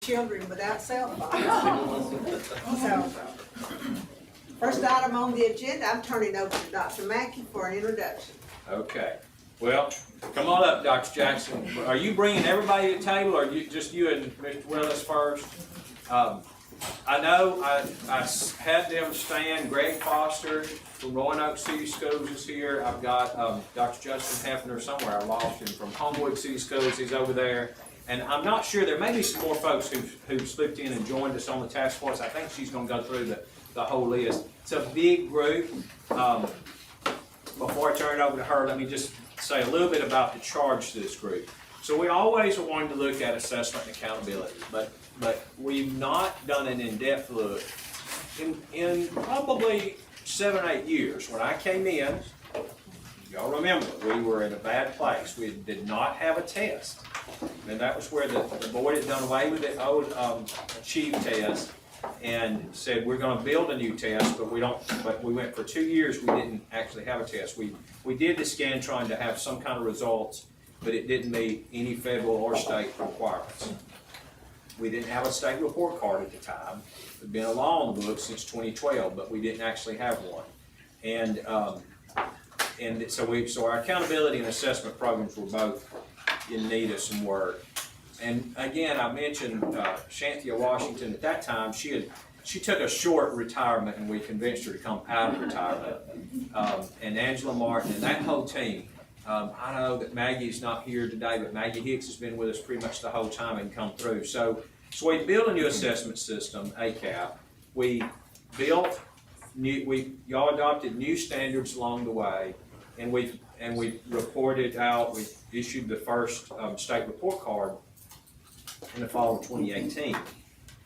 children without cell phones. So, first item on the agenda, I'm turning over to Dr. Mackey for an introduction. Okay. Well, come on up, Dr. Jackson. Are you bringing everybody to the table, or just you and Mr. Willis first? I know I had them stand. Greg Foster from Roanoke City Schools is here. I've got Dr. Justin Hefner somewhere. I lost him from Homewood City Schools. He's over there. And I'm not sure. There may be some more folks who've slipped in and joined us on the task force. I think she's going to go through the whole list. It's a big group. Before I turn it over to her, let me just say a little bit about the charge to this group. So we always are wanting to look at assessment and accountability, but we've not done an in-depth look in probably 7 or 8 years. When I came in, y'all remember, we were in a bad place. We did not have a test. And that was where the board had done away with the old Achieve test and said we're going to build a new test, but we went for 2 years, we didn't actually have a test. We did the scan trying to have some kind of results, but it didn't meet any federal or state requirements. We didn't have a state report card at the time. It'd been a law on the books since 2012, but we didn't actually have one. And so our accountability and assessment programs were both in need of some work. And again, I mentioned Shanthia Washington. At that time, she took a short retirement, and we convinced her to come out of retirement. And Angela Martin and that whole team. I know that Maggie's not here today, but Maggie Hicks has been with us pretty much the whole time and come through. So we built a new assessment system, ACAP. We built y'all adopted new standards along the way, and we reported out. We issued the first state report card in the fall of 2018.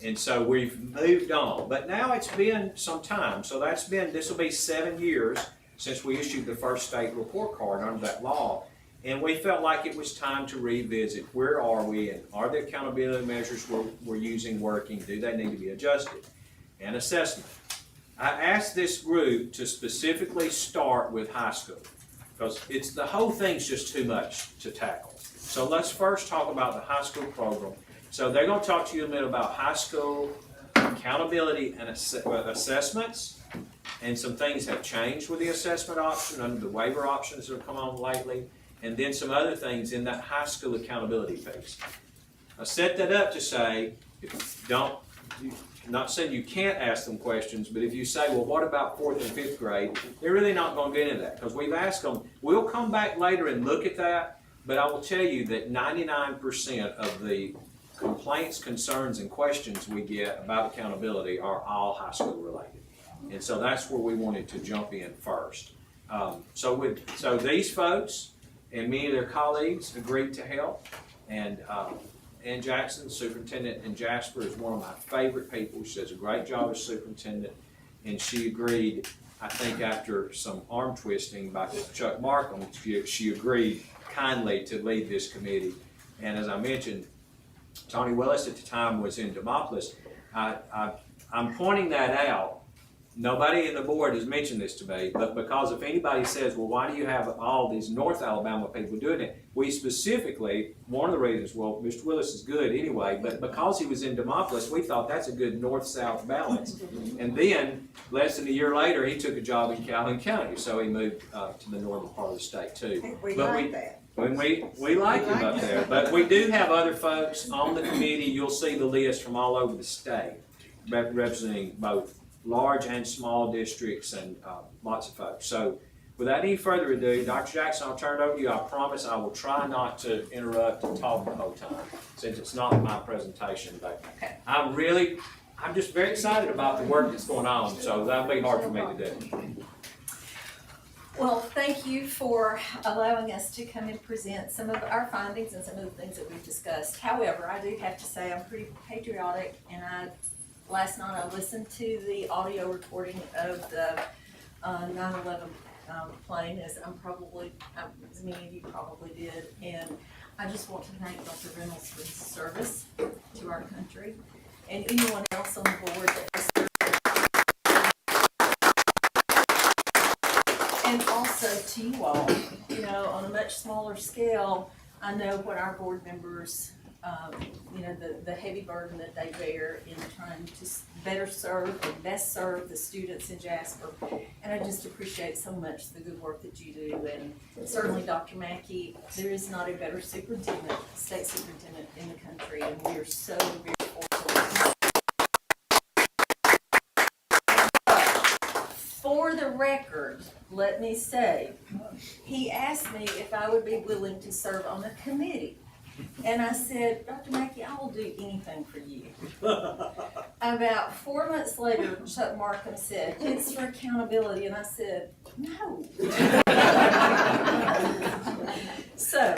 And so we've moved on. But now it's been some time. So this will be 7 years since we issued the first state report card under that law. And we felt like it was time to revisit where are we, and are the accountability measures we're using working? Do they need to be adjusted? And assessment. I asked this group to specifically start with high school, because the whole thing's just too much to tackle. So let's first talk about the high school program. So they're going to talk to you a bit about high school accountability and assessments, and some things have changed with the assessment option under the waiver options that have come on lately, and then some other things in that high school accountability piece. I set that up to say, not saying you can't ask them questions, but if you say, well, what about 4th and 5th grade, they're really not going to get into that, because we've asked them. We'll come back later and look at that, but I will tell you that 99% of the complaints, concerns, and questions we get about accountability are all high school related. And so that's where we wanted to jump in first. So these folks and many of their colleagues agreed to help. And Ann Jackson, superintendent in Jasper, is one of my favorite people. She does a great job as superintendent. And she agreed, I think after some arm twisting by Chuck Markham, she agreed kindly to lead this committee. And as I mentioned, Tony Willis at the time was in Demopolis. I'm pointing that out. Nobody in the board has mentioned this to me, but because if anybody says, well, why do you have all these North Alabama people doing it? We specifically, one of the reasons, well, Mr. Willis is good anyway, but because he was in Demopolis, we thought that's a good north-south balance. And then, less than a year later, he took a job in Calhoun County, so he moved to the northern part of the state too. We like that. We like him up there, but we do have other folks on the committee. You'll see the list from all over the state, representing both large and small districts and lots of folks. So without any further ado, Dr. Jackson, I'll turn it over to you. I promise I will try not to interrupt and talk the whole time, since it's not my presentation. But Okay. I'm just very excited about the work that's going on, so that'll be hard for me to do. Well, thank you for allowing us to come and present some of our findings and some of the things that we've discussed. However, I do have to say I'm pretty patriotic, and last night I listened to the audio recording of the 9/11 plane, as many of you probably did, and I just want to thank Dr. Reynolds for his service to our country, and anyone else on the board that has served. And also to you all, on a much smaller scale, I know what our board members you know, the heavy burden that they bear in trying to better serve and best serve the students in Jasper. And I just appreciate so much the good work that you do, and certainly Dr. Mackey, there is not a better superintendent, state superintendent in the country, and we are so very fortunate. For the record, let me say, he asked me if I would be willing to serve on a committee. And I said, Dr. Mackey, I will do anything for you. About 4 months later, Chuck Markham said, it's for accountability. And I said, no. So,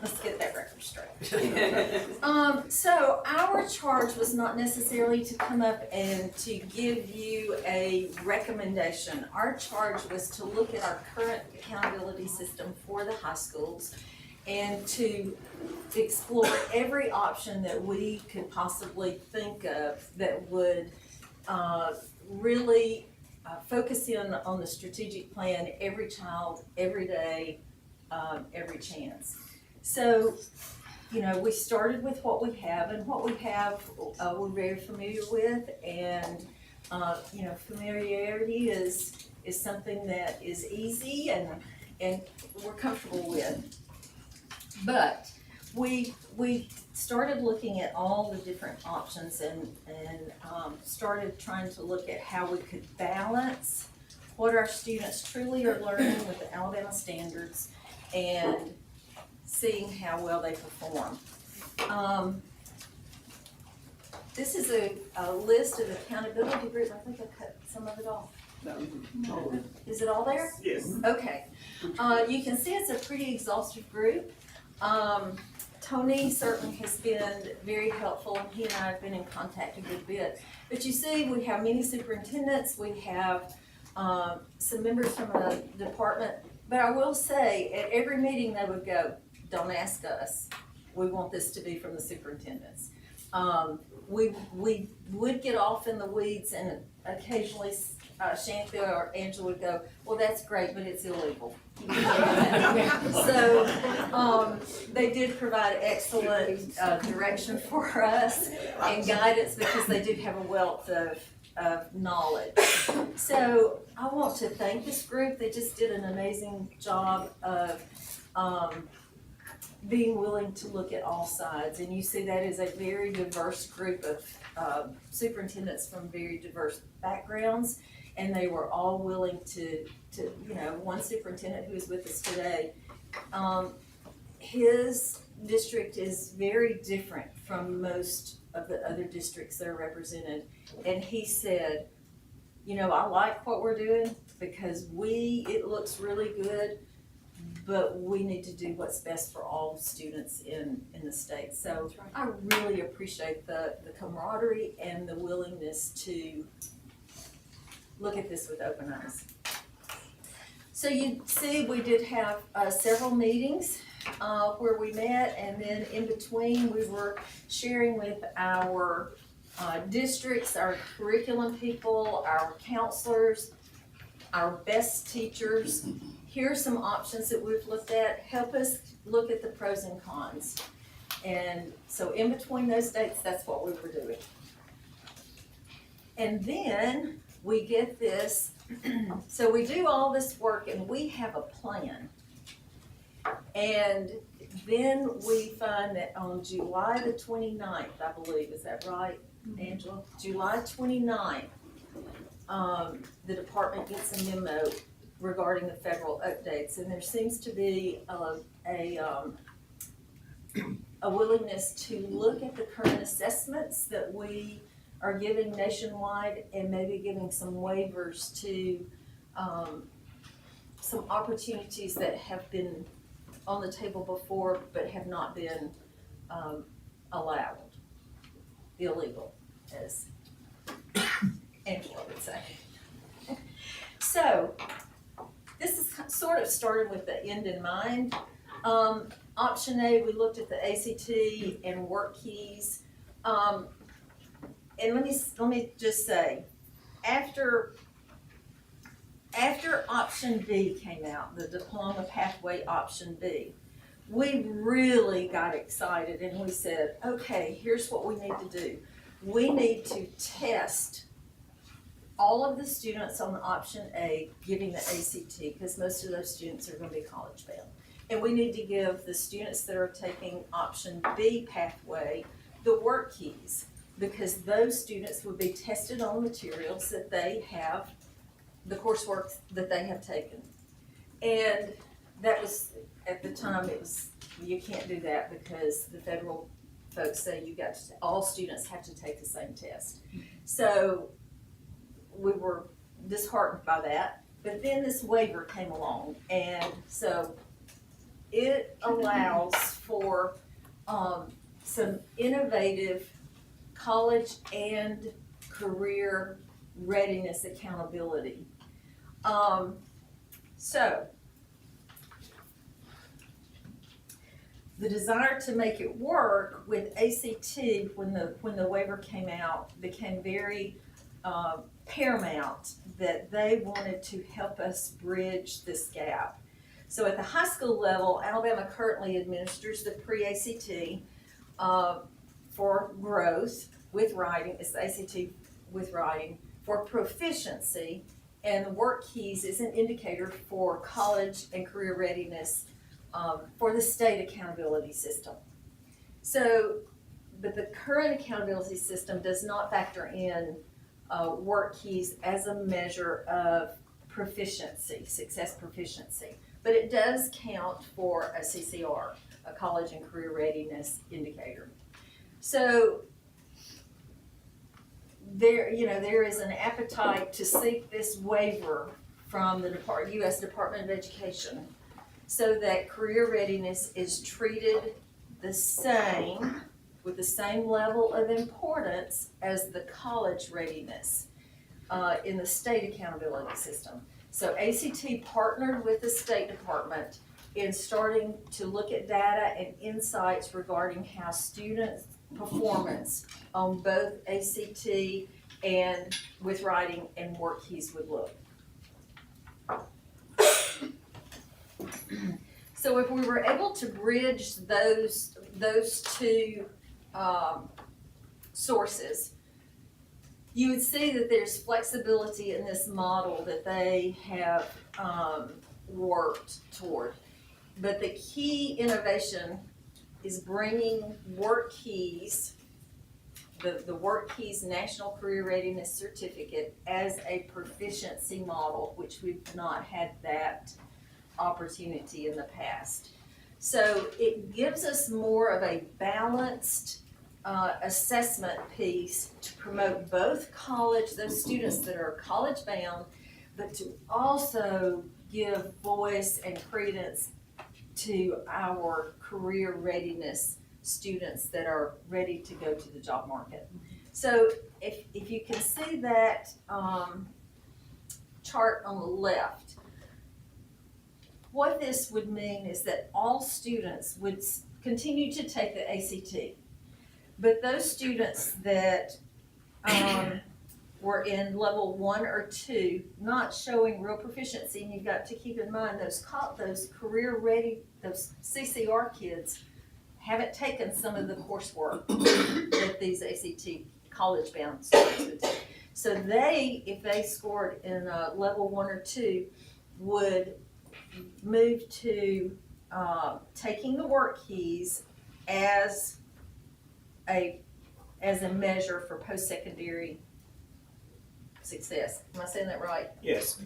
let's get that record straight. So our charge was not necessarily to come up and to give you a recommendation. Our charge was to look at our current accountability system for the high schools and to explore every option that we could possibly think of that would really focus in on the strategic plan, every child, every day, every chance. So, you know, we started with what we have, and what we have we're very familiar with, and you know, familiarity is something that is easy and we're comfortable with. But we started looking at all the different options and started trying to look at how we could balance what our students truly are learning with the Alabama standards and seeing how well they perform. This is a list of accountability groups. I think I cut some of it off. No. Is it all there? Yes. Okay. You can see it's a pretty exhaustive group. Tony certainly has been very helpful, and he and I have been in contact a good bit. But you see, we have many superintendents, we have some members from a department, but I will say, at every meeting they would go, don't ask us, we want this to be from the superintendents. We would get off in the weeds, and occasionally Shantha or Angela would go, well, that's great, but it's illegal. So they did provide excellent direction for us and guidance, because they do have a wealth of knowledge. So I want to thank this group. They just did an amazing job of being willing to look at all sides. And you see that is a very diverse group of superintendents from very diverse backgrounds. And they were all willing to, you know, one superintendent who is with us today, his district is very different from most of the other districts that are represented. And he said, you know, I like what we're doing because it looks really good, but we need to do what's best for all students in the state. So I really appreciate the camaraderie and the willingness to look at this with open eyes. So you see, we did have several meetings where we met, and then in between we were sharing with our districts, our curriculum people, our counselors, our best teachers. Here are some options that we've looked at. Help us look at the pros and cons. And so in between those dates, that's what we were doing. And then we get this, so we do all this work and we have a plan. And then we find that on July the 29th, I believe, is that right, Angela? July 29th, the department gets a memo regarding the federal updates, and there seems to be a willingness to look at the current assessments that we are giving nationwide and maybe giving some waivers to some opportunities that have been on the table before but have not been allowed, illegal, as Angela would say. So this is sort of started with the end in mind. Option A, we looked at the ACT and work keys. And let me just say, after option B came out, the diploma pathway option B, we really got excited and we said, okay, here's what we need to do. We need to test all of the students on option A giving the ACT, because most of those students are gonna be college bound. And we need to give the students that are taking option B pathway the work keys, because those students would be tested on materials that they have, the coursework that they have taken. And that was, at the time, it was, you can't do that because the federal folks say all students have to take the same test. So we were disheartened by that, but then this waiver came along, and so it allows for some innovative college and career readiness accountability. So the desire to make it work with ACT when the waiver came out became very paramount, that they wanted to help us bridge this gap. So at the high school level, Alabama currently administers the pre-ACT for growth with writing. It's the ACT with writing for proficiency, and the work keys is an indicator for college and career readiness for the state accountability system. So, but the current accountability system does not factor in work keys as a measure of proficiency, success proficiency. But it does count for a CCR, a college and career readiness indicator. So there is an appetite to seek this waiver from the U.S. Department of Education so that career readiness is treated the same, with the same level of importance as the college readiness in the state accountability system. So ACT partnered with the State Department in starting to look at data and insights regarding how students' performance on both ACT and with writing and work keys would look. So if we were able to bridge those two sources, you would see that there's flexibility in this model that they have worked toward. But the key innovation is bringing work keys, the work keys National Career Readiness Certificate, as a proficiency model, which we've not had that opportunity in the past. So it gives us more of a balanced assessment piece to promote both college, those students that are college bound, but to also give voice and credence to our career readiness students that are ready to go to the job market. So if you can see that chart on the left, what this would mean is that all students would continue to take the ACT. But those students that were in level 1 or 2, not showing real proficiency, and you've got to keep in mind those career ready, those CCR kids haven't taken some of the coursework that these ACT college bound students would take. So if they scored in level 1 or 2, would move to taking the work keys as a measure for post-secondary success. Am I saying that right? Yes.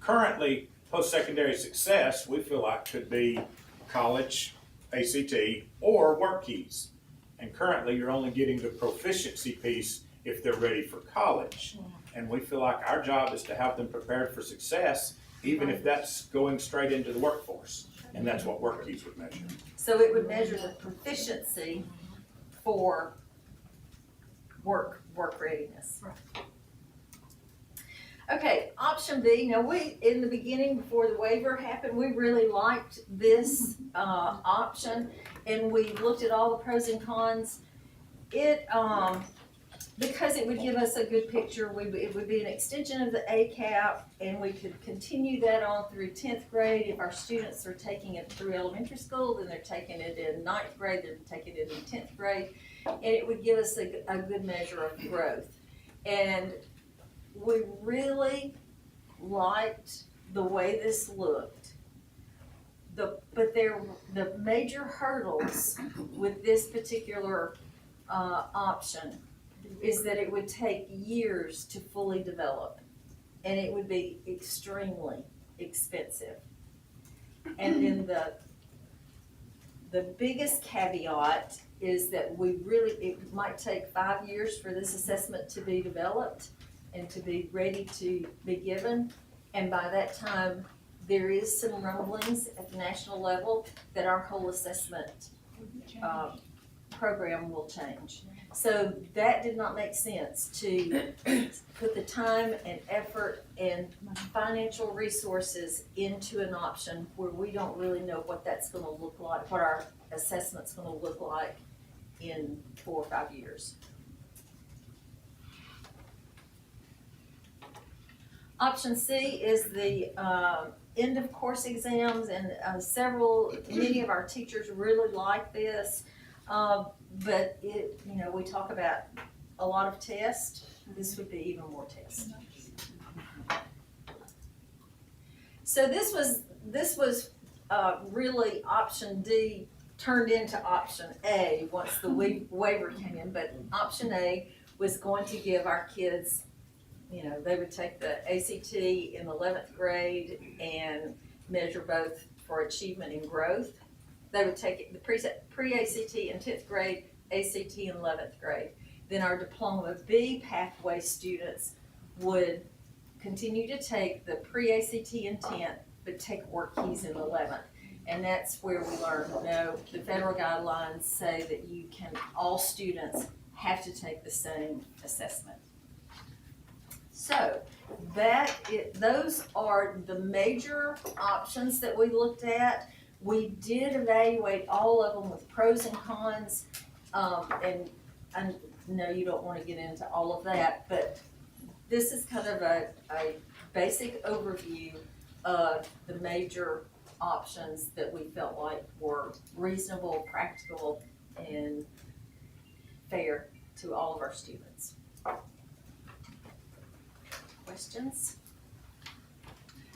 Currently, post-secondary success, we feel like could be college, ACT, or work keys. And currently, you're only getting the proficiency piece if they're ready for college. And we feel like our job is to have them prepared for success, even if that's going straight into the workforce. And that's what work keys would measure. So it would measure the proficiency for work readiness. Okay, option B. Now in the beginning, before the waiver happened, we really liked this option, and we looked at all the pros and cons. because it would give us a good picture, it would be an extension of the ACAP, and we could continue that on through 10th grade. If our students are taking it through elementary school, then they're taking it in 9th grade, they're taking it in 10th grade, and it would give us a good measure of growth. And we really liked the way this looked. But the major hurdles with this particular option is that it would take years to fully develop, and it would be extremely expensive. And then the biggest caveat is that it might take 5 years for this assessment to be developed and to be ready to be given. And by that time, there is some rumblings at the national level that our whole assessment program will change. So that did not make sense to put the time and effort and financial resources into an option where we don't really know what that's gonna look like, what our assessment's gonna look like in 4 or 5 years. Option C is the end of course exams, and many of our teachers really like this. But we talk about a lot of tests. This would be even more tests. So this was really option D turned into option A once the waiver came in. But option A was going to give our kids, they would take the ACT in 11th grade and measure both for achievement and growth. They would take the pre-ACT in 10th grade, ACT in 11th grade. Then our Diploma B pathway students would continue to take the pre-ACT in 10th, but take work keys in 11th. And that's where we learned, the federal guidelines say that all students have to take the same assessment. So those are the major options that we looked at. We did evaluate all of them with pros and cons, and I know you don't want to get into all of that, but this is kind of a basic overview of the major options that we felt like were reasonable, practical, and fair to all of our students. Questions?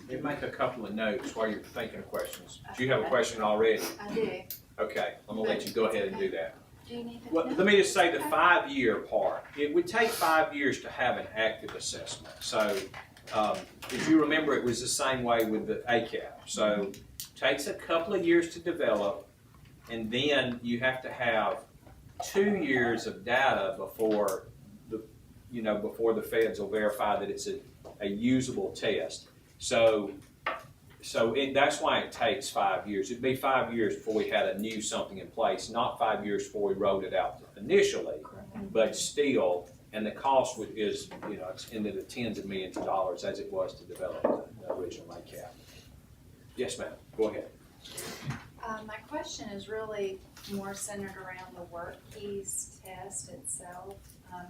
Let me make a couple of notes while you're thinking of questions. Do you have a question already? I do. Okay, I'm gonna let you go ahead and do that. Do you need to? Well, let me just say the 5-year part. It would take 5 years to have an active assessment. So, if you remember, it was the same way with the ACAP. So, takes a couple of years to develop, and then you have to have 2 years of data before the feds will verify that it's a usable test. So that's why it takes 5 years. It'd be 5 years before we had something in place, not 5 years before we wrote it out initially, but still, and the cost is, it's into the tens of millions of dollars as it was to develop the original ACAP. Yes, ma'am, go ahead. My question is really more centered around the work keys test itself.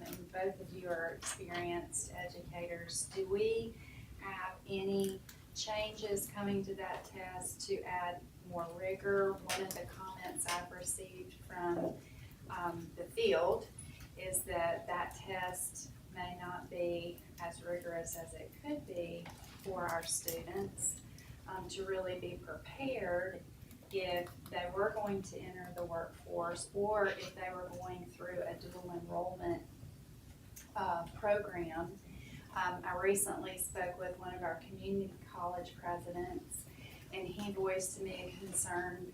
And both of you are experienced educators. Do we have any changes coming to that test to add more rigor? One of the comments I've received from the field is that test may not be as rigorous as it could be for our students to really be prepared if they were going to enter the workforce, or if they were going through a dual enrollment program. I recently spoke with one of our community college presidents, and he voiced to me a concern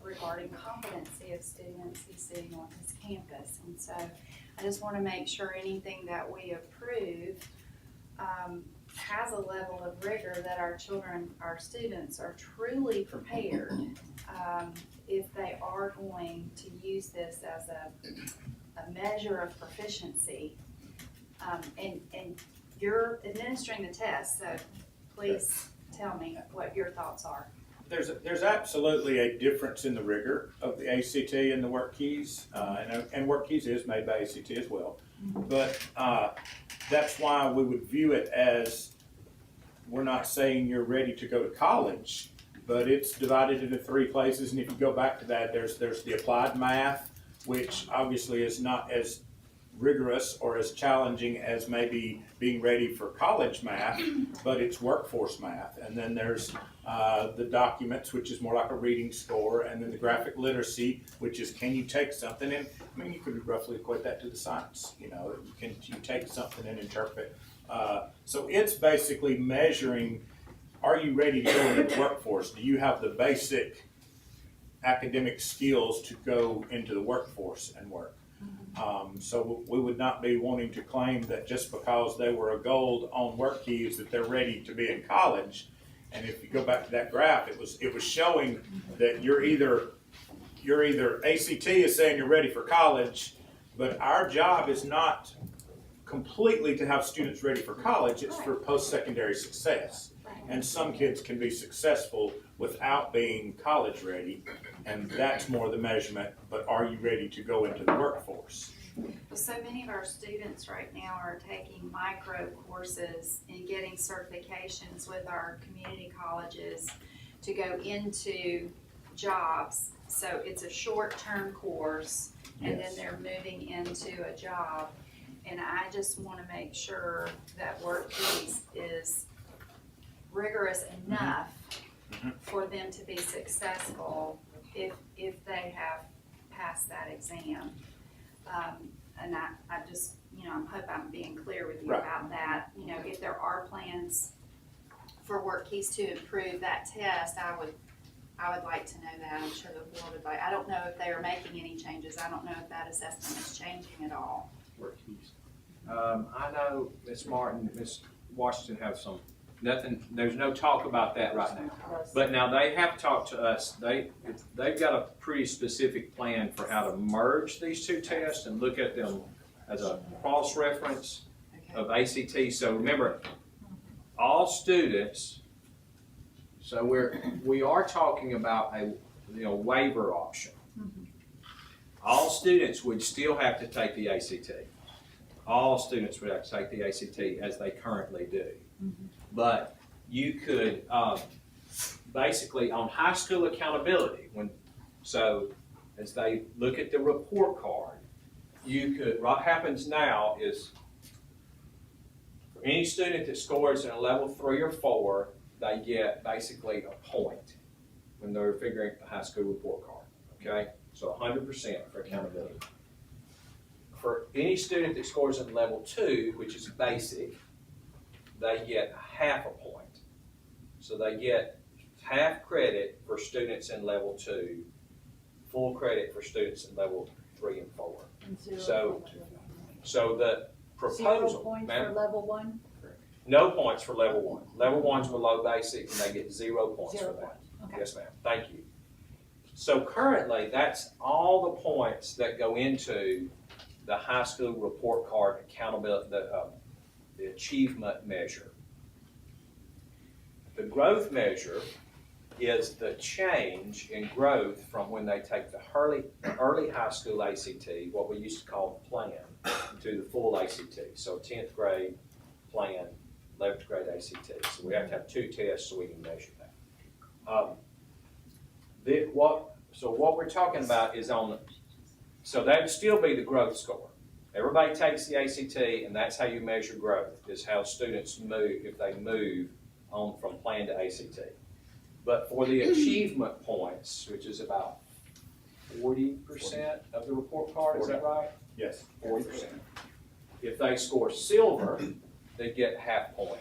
regarding competency of students he's seeing on his campus. And so I just want to make sure anything that we approve has a level of rigor that our students are truly prepared if they are going to use this as a measure of proficiency. And you're administering the test, so please tell me what your thoughts are. There's absolutely a difference in the rigor of the ACT and the work keys, and work keys is made by ACT as well. But that's why we would view it as, we're not saying you're ready to go to college, but it's divided into 3 places. And if you go back to that, there's the applied math, which obviously is not as rigorous or as challenging as maybe being ready for college math, but it's workforce math. And then there's the documents, which is more like a reading score, and then the graphic literacy, which is, can you take something and, I mean, you could roughly equate that to the science, you know, can you take something and interpret. So it's basically measuring, are you ready to go into the workforce? Do you have the basic academic skills to go into the workforce and work? So we would not be wanting to claim that just because they were a gold on work keys that they're ready to be in college. And if you go back to that graph, it was showing that you're either ACT is saying you're ready for college, but our job is not completely to have students ready for college, it's for post-secondary success. And some kids can be successful without being college ready, and that's more the measurement, but are you ready to go into the workforce? So many of our students right now are taking micro courses and getting certifications with our community colleges to go into jobs. So it's a short-term course, and then they're moving into a job. And I just want to make sure that WorkKeys is rigorous enough for them to be successful if they have passed that exam. And I just, I hope I'm being clear with you about that. If there are plans for WorkKeys to improve that test, I would like to know that. I'm sure the board would like. I don't know if they are making any changes. I don't know if that assessment is changing at all. I know Ms. Martin, Ms. Washington have some, there's no talk about that right now. But now they have talked to us, they've got a pretty specific plan for how to merge these 2 tests and look at them as a cross-reference of ACT. So remember, all students, so we are talking about a waiver option. All students would still have to take the ACT. All students would have to take the ACT as they currently do. But you could, basically on high school accountability, so as they look at the report card, what happens now is for any student that scores in a level 3 or 4, they get basically a point when they're figuring the high school report card, okay? So 100% for accountability. For any student that scores in level 2, which is basic, they get half a point. So they get half credit for students in level 2, full credit for students in level 3 and 4. So the proposal, 0 points for level 1? no points for level 1. Level 1's below basic, and they get 0 points 0 for that. points. Okay. Yes, ma'am. Thank you. So currently, that's all the points that go into the high school report card accountability, the achievement measure. The growth measure is the change in growth from when they take the early high school ACT, what we used to call the plan, to the full ACT. So 10th grade plan, 11th grade ACT. So we have to have 2 tests so we can measure that. What we're talking about is so that would still be the growth score. Everybody takes the ACT, and that's how you measure growth, is how students move, if they move on from plan to ACT. But for the achievement points, which is about 40% of the report card, is that right? Yes. 40%. If they score silver, they get half point.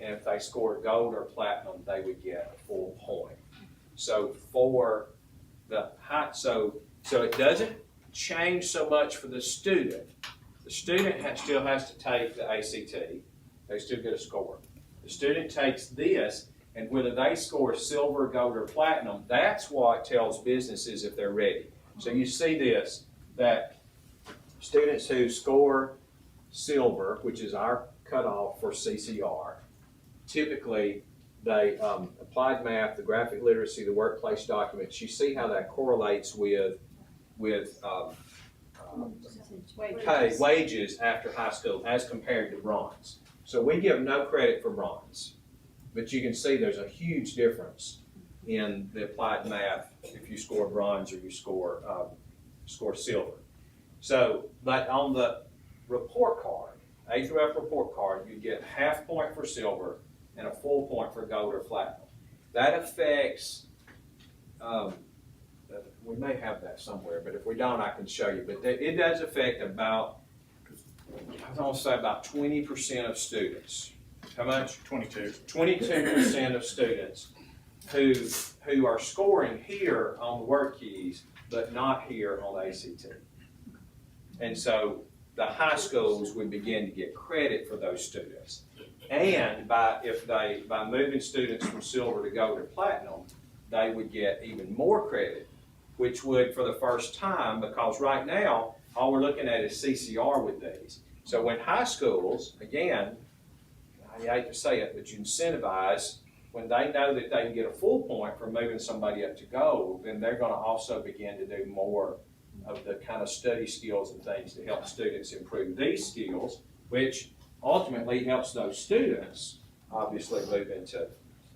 And if they score gold or platinum, they would get a full point. So for the high, so it doesn't change so much for the student. The student still has to take the ACT. They still get a score. The student takes this, and whether they score silver, gold, or platinum, that's what tells businesses if they're ready. So you see this, that students who score silver, which is our cutoff for CCR, typically they applied math, the graphic literacy, the workplace documents, you see how that correlates with pay wages after high school as compared to bronze. So we give no credit for bronze, but you can see there's a huge difference in the applied math if you score bronze or you score silver. So, but on the report card, A through F report card, you get half point for silver and a full point for gold or platinum. That affects, we may have that somewhere, but if we don't, I can show you. But it does affect about, I was gonna say about 20% of students. How much? 22. 22% of students who are scoring here on the work keys, but not here on the ACT. And so the high schools would begin to get credit for those students. And by moving students from silver to gold or platinum, they would get even more credit, which would, for the first time, because right now, all we're looking at is CCR with these. So when high schools, again, I hate to say it, but you incentivize, when they know that they can get a full point for moving somebody up to gold, then they're gonna also begin to do more of the kind of study skills and things to help students improve these skills, which ultimately helps those students obviously move into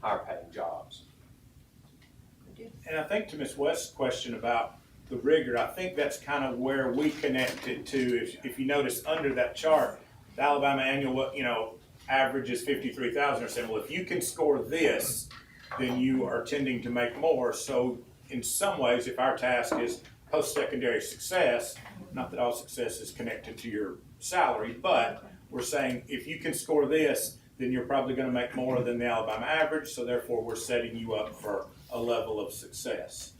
higher paying jobs. And I think to Ms. West's question about the rigor, I think that's kind of where we connected to. If you notice under that chart, the Alabama annual, average is 53,000 or something. Well, if you can score this, then you are tending to make more. So in some ways, if our task is post-secondary success, not that all success is connected to your salary, but we're saying if you can score this, then you're probably going to make more than the Alabama average. So therefore, we're setting you up for a level of success.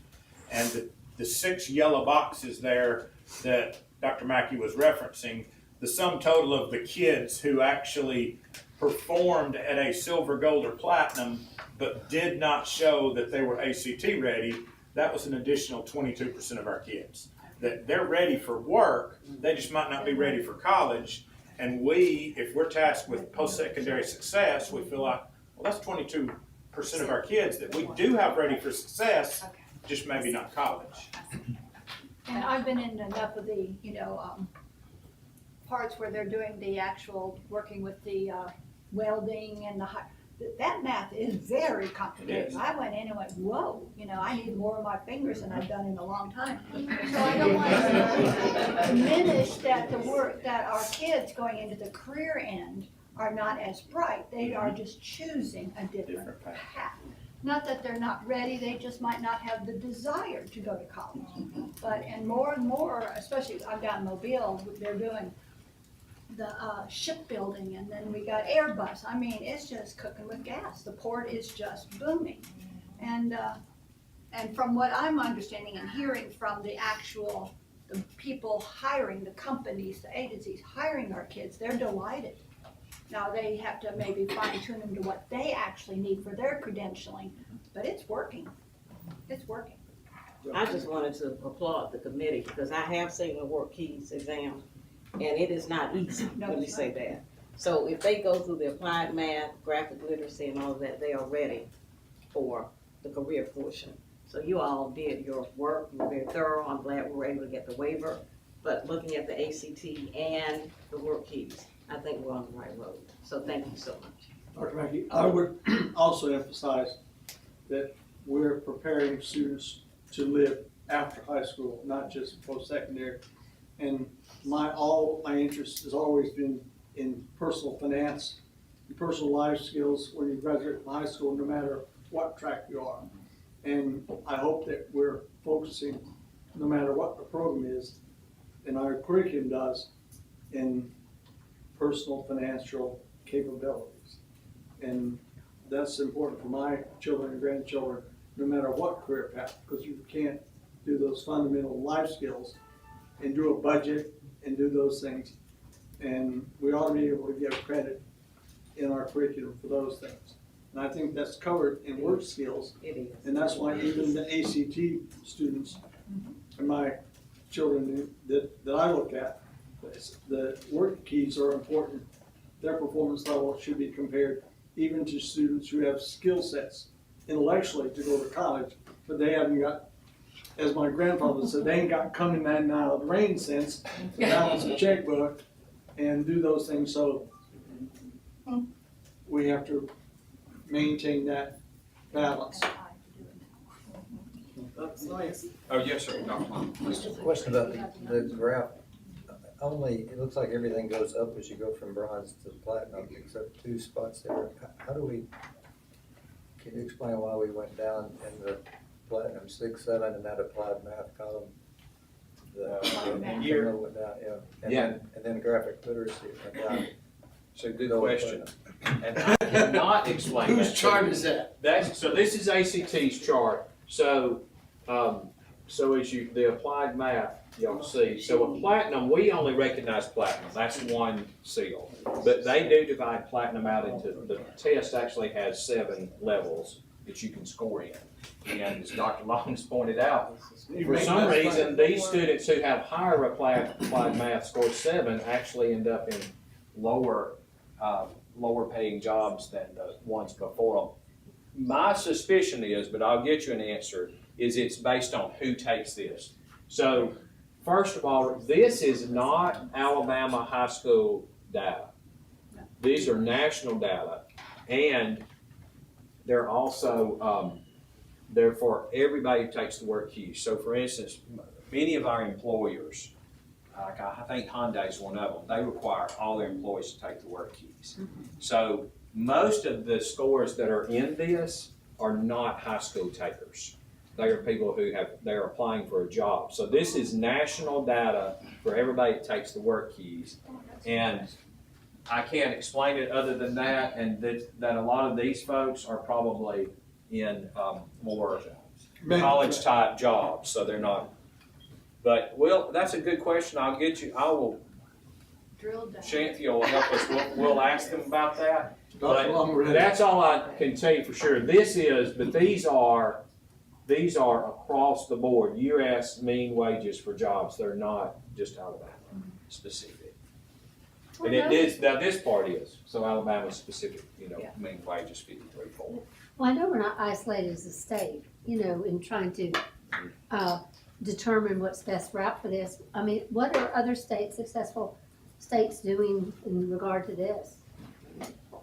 And the 6 yellow boxes there that Dr. Mackey was referencing, the sum total of the kids who actually performed at a silver, gold, or platinum, but did not show that they were ACT ready, that was an additional 22% of our kids. That they're ready for work, they just might not be ready for college. And if we're tasked with post-secondary success, we feel like, well, that's 22% of our kids that we do have ready for success, just maybe not college. And I've been in enough of the, parts where they're doing the actual, working with the welding and that math is very complicated. It is. I went in and went, whoa, I need more of my fingers than I've done in a long time. So I don't want to diminish that the work that our kids going into the career end are not as bright. They are just choosing a different path. Not that they're not ready, they just might not have the desire to go to college. But, and more, especially I've got Mobile, they're doing the shipbuilding, and then we got Airbus. I mean, it's just cooking with gas. The port is just booming. And from what I'm understanding and hearing from the people hiring, the companies, the agencies hiring our kids, they're delighted. Now, they have to maybe fine tune them to what they actually need for their credentialing, but it's working. It's working. I just wanted to applaud the committee because I have seen the work keys exam and it is not easy, No, let me it's say not. that. So if they go through the applied math, graphic literacy and all of that, they are ready for the career portion. So you all did your work, you were very thorough, I'm glad we were able to get the waiver. But looking at the ACT and the work keys, I think we're on the right road. So thank you so much. Dr. Mackey, I would also emphasize that we're preparing students to live after high school, not just post-secondary. And all my interest has always been in personal finance and personal life skills when you graduate from high school, no matter what track you are. And I hope that we're focusing, no matter what the program is, and our curriculum does, in personal financial capabilities. And that's important for my children and grandchildren, no matter what career path, because you can't do those fundamental life skills and do a budget and do those things. And we ought to be able to give credit in our curriculum for those things. And I think that's covered in work skills. It is. And that's why even the ACT students and my children that I look at, the work keys are important. Their performance level should be compared even to students who have skill sets intellectually to go to college, but they haven't got as my grandfather said, they ain't got coming in and out of the rain since to balance a checkbook and do those things, so we have to maintain that balance. Oh, yes, sir, Dr. Long. Just a question about the graph. Only, it looks like everything goes up as you go from bronze to platinum, except 2 spots there. How do we, can you explain why we went down in the platinum 6, 7, and that applied math column? The year. went down, yeah. And Yeah. and then graphic literacy went down. So good question. And I cannot explain that. Whose to chart you. is that? So this is ACT's chart, so, so as you, the applied math, y'all see, so a platinum, we only recognize platinum, that's one seal. But they do divide platinum out into, the test actually has 7 levels that you can score in. And as Dr. Long's pointed out, for some reason, these students who have higher applied math score 7 actually end up in lower paying jobs than the ones before them. My suspicion is, but I'll get you an answer, is it's based on who takes this. So, first of all, this is not Alabama high school data. These are national data, and they're also, they're for everybody who takes the work keys. So for instance, many of our employers, like I think Hyundai's one of them, they require all their employees to take the work keys. So most of the scores that are in this are not high school takers. They are people who they're applying for a job. So this is national data for everybody that takes the work keys. And I can't explain it other than that, and that a lot of these folks are probably in more college type jobs, so they're not. But that's a good question. I'll get you, I will, Drill down. Shantia will help us, we'll ask them about that. Dr. Long read it. That's all I can tell you for sure. But these are across the board, US mean wages for jobs. They're not just Alabama specific. And now this part is, so Alabama specific, mean wages 53, 4. Well, I know we're not isolated as a state, in trying to determine what's best route for this. I mean, what are other successful states doing in regard to this?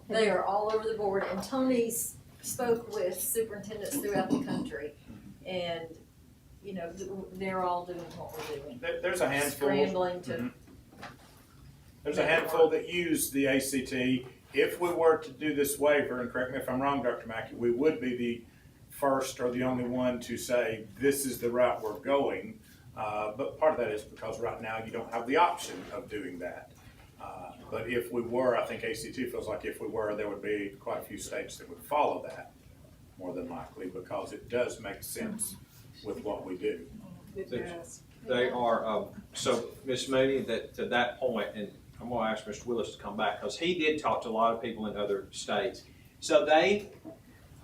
They are all over the board, and Tony's spoke with superintendents throughout the country, and, they're all doing what we're doing. There's a handful. Scrambling to. There's a handful that use the ACT. If we were to do this waiver, and correct me if I'm wrong, Dr. Mackey, we would be the first or the only one to say this is the route we're going. But part of that is because right now you don't have the option of doing that. But if we were, I think ACT feels like if we were, there would be quite a few states that would follow that more than likely, because it does make sense with what we do. They are, so Ms. Mooney, to that point, and I'm gonna ask Mr. Willis to come back, because he did talk to a lot of people in other states. So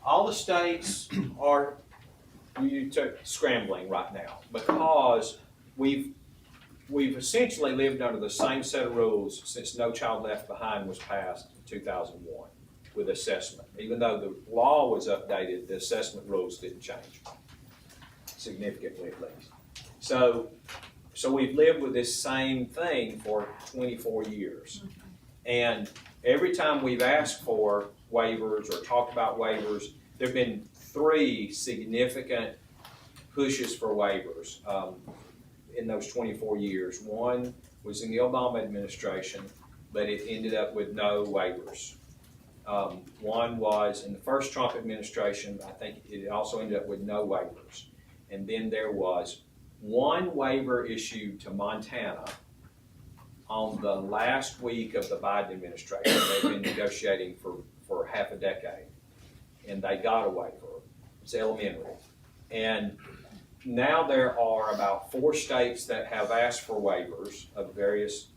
all the states are scrambling right now, because we've essentially lived under the same set of rules since No Child Left Behind was passed in 2001 with assessment. Even though the law was updated, the assessment rules didn't change significantly, at least. So we've lived with this same thing for 24 years. And every time we've asked for waivers or talked about waivers, there have been 3 significant pushes for waivers in those 24 years. One was in the Obama administration, but it ended up with no waivers. One was in the first Trump administration. I think it also ended up with no waivers. And then there was one waiver issued to Montana on the last week of the Biden administration. They've been negotiating for half a decade, and they got a waiver. It's elementary. And now there are about 4 states that have asked for waivers of various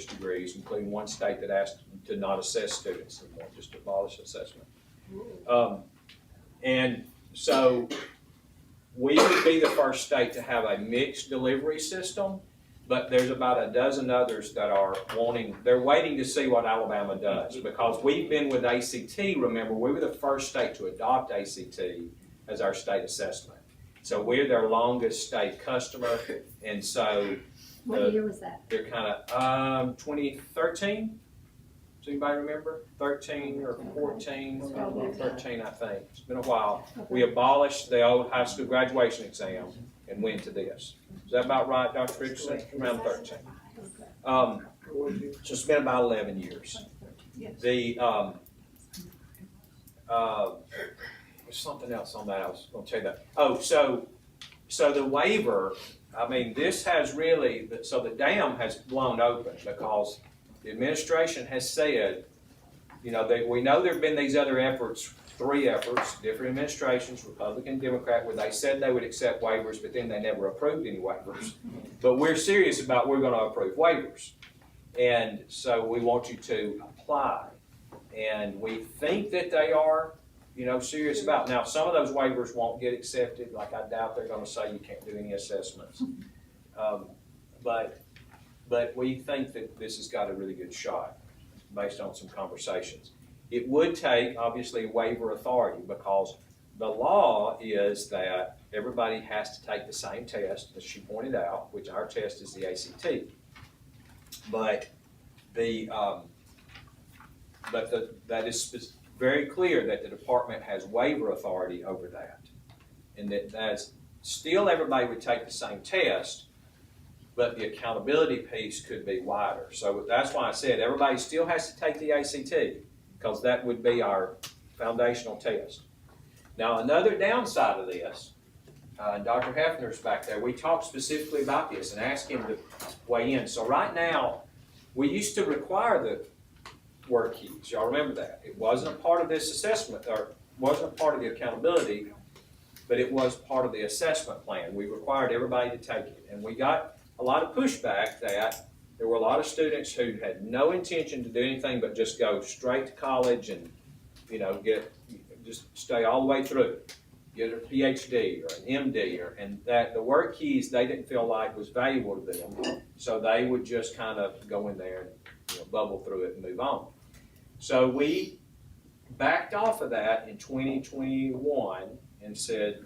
degrees, including one state that asked to not assess students anymore, just abolish assessment. And so we would be the first state to have a mixed delivery system, but there's about a dozen others that are they're waiting to see what Alabama does, because we've been with ACT, remember, we were the first state to adopt ACT as our state assessment. So we're their longest stay customer, and so What year was that? they're kind of, 2013? Does anybody remember? 13 or 14? 13, I think. It's been a while. We abolished the old high school graduation exam and went to this. Is that about right, Dr. Richardson? Around 13. So it's been about 11 years. The, there's something else on that I was going to tell you that. Oh, so the waiver, I mean, this has really, so the dam has blown open because the administration has said, you know, we know there have been these other efforts, 3 efforts, different administrations, Republican, Democrat, where they said they would accept waivers, but then they never approved any waivers. But we're serious about we're going to approve waivers. And so we want you to apply. And we think that they are, you know, serious about it. Now, some of those waivers won't get accepted. Like, I doubt they're going to say you can't do any assessments. But we think that this has got a really good shot based on some conversations. It would take, obviously, waiver authority because the law is that everybody has to take the same test, as she pointed out, which our test is the ACT. But that is very clear that the department has waiver authority over that. And that's still everybody would take the same test, but the accountability piece could be wider. So that's why I said everybody still has to take the ACT because that would be our foundational test. Now, another downside of this, Dr. Hefner's back there, we talked specifically about this and asked him to weigh in. So right now, we used to require the word keys. Y'all remember that? It wasn't a part of this assessment, or wasn't a part of the accountability, but it was part of the assessment plan. We required everybody to take it. And we got a lot of pushback that there were a lot of students who had no intention to do anything but just go straight to college and, you know, just stay all the way through, get a PhD or an MD, and that the word keys they didn't feel like was valuable to them, so they would just kind of go in there and, you know, bubble through it and move on. So we backed off of that in 2021 and said,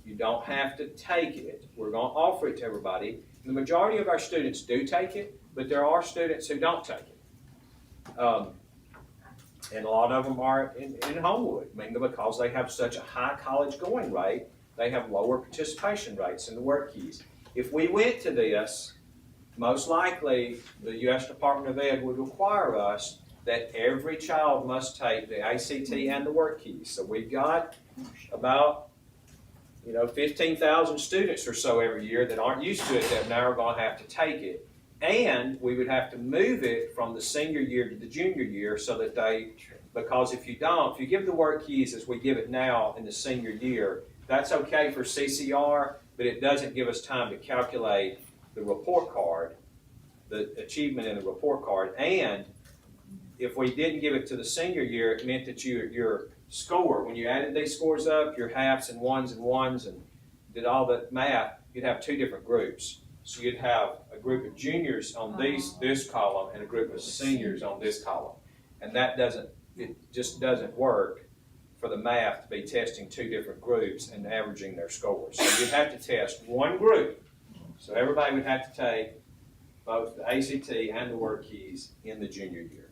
you don't have to take it. We're going to offer it to everybody. The majority of our students do take it, but there are students who don't take it. And a lot of them are in Homewood, mainly because they have such a high college going rate, they have lower participation rates in the word keys. If we went to this, most likely the U.S. Department of Ed would require us that every child must take the ACT and the word keys. So we've got about 15,000 students or so every year that aren't used to it that now are going to have to take it. And we would have to move it from the senior year to the junior year so that because if you give the word keys as we give it now in the senior year, that's okay for CCR, but it doesn't give us time to calculate the report card, the achievement in the report card. And if we didn't give it to the senior year, it meant that your score, when you added these scores up, your halves and ones and did all the math, you'd have 2 different groups. So you'd have a group of juniors on this column and a group of seniors on this column. And it just doesn't work for the math to be testing 2 different groups and averaging their scores. So you'd have to test one group. So everybody would have to take both the ACT and the word keys in the junior year.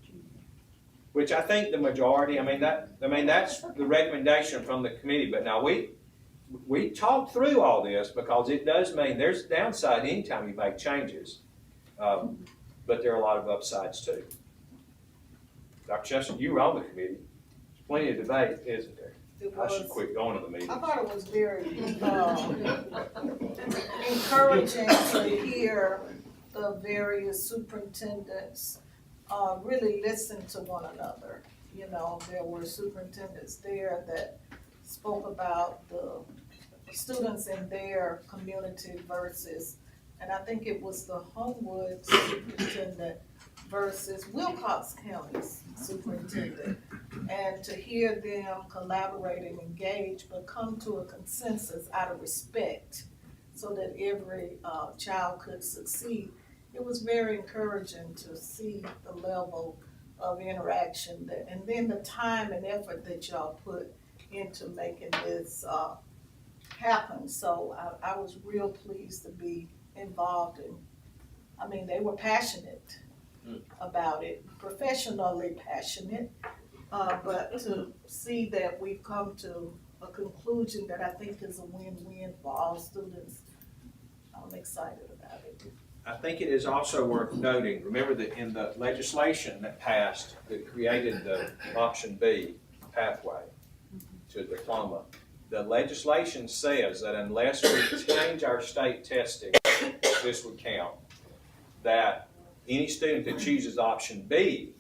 Which I think the majority, that's the recommendation from the committee. But now we talked through all this because it does mean there's a downside anytime you make changes. But there are a lot of upsides too. Dr. Chester, you were on the committee. There's plenty of debate, isn't there? I should quit going to the meetings. I thought it was very encouraging to hear the various superintendents really listen to one another. You know, there were superintendents there that spoke about the students in their community versus, and I think it was the Homewood superintendent versus Wilcox County's superintendent. And to hear them collaborating, engage, but come to a consensus out of respect so that every child could succeed. It was very encouraging to see the level of interaction and then the time and effort that y'all put into making this happened, so I was real pleased to be involved in. I mean, they were passionate about it, professionally passionate, but to see that we've come to a conclusion that I think is a win-win for all students, I'm excited about it. I think it is also worth noting, remember that in the legislation that passed, that created the option B pathway to diploma, the legislation says that unless we change our state testing, this would count, that any student that chooses option B,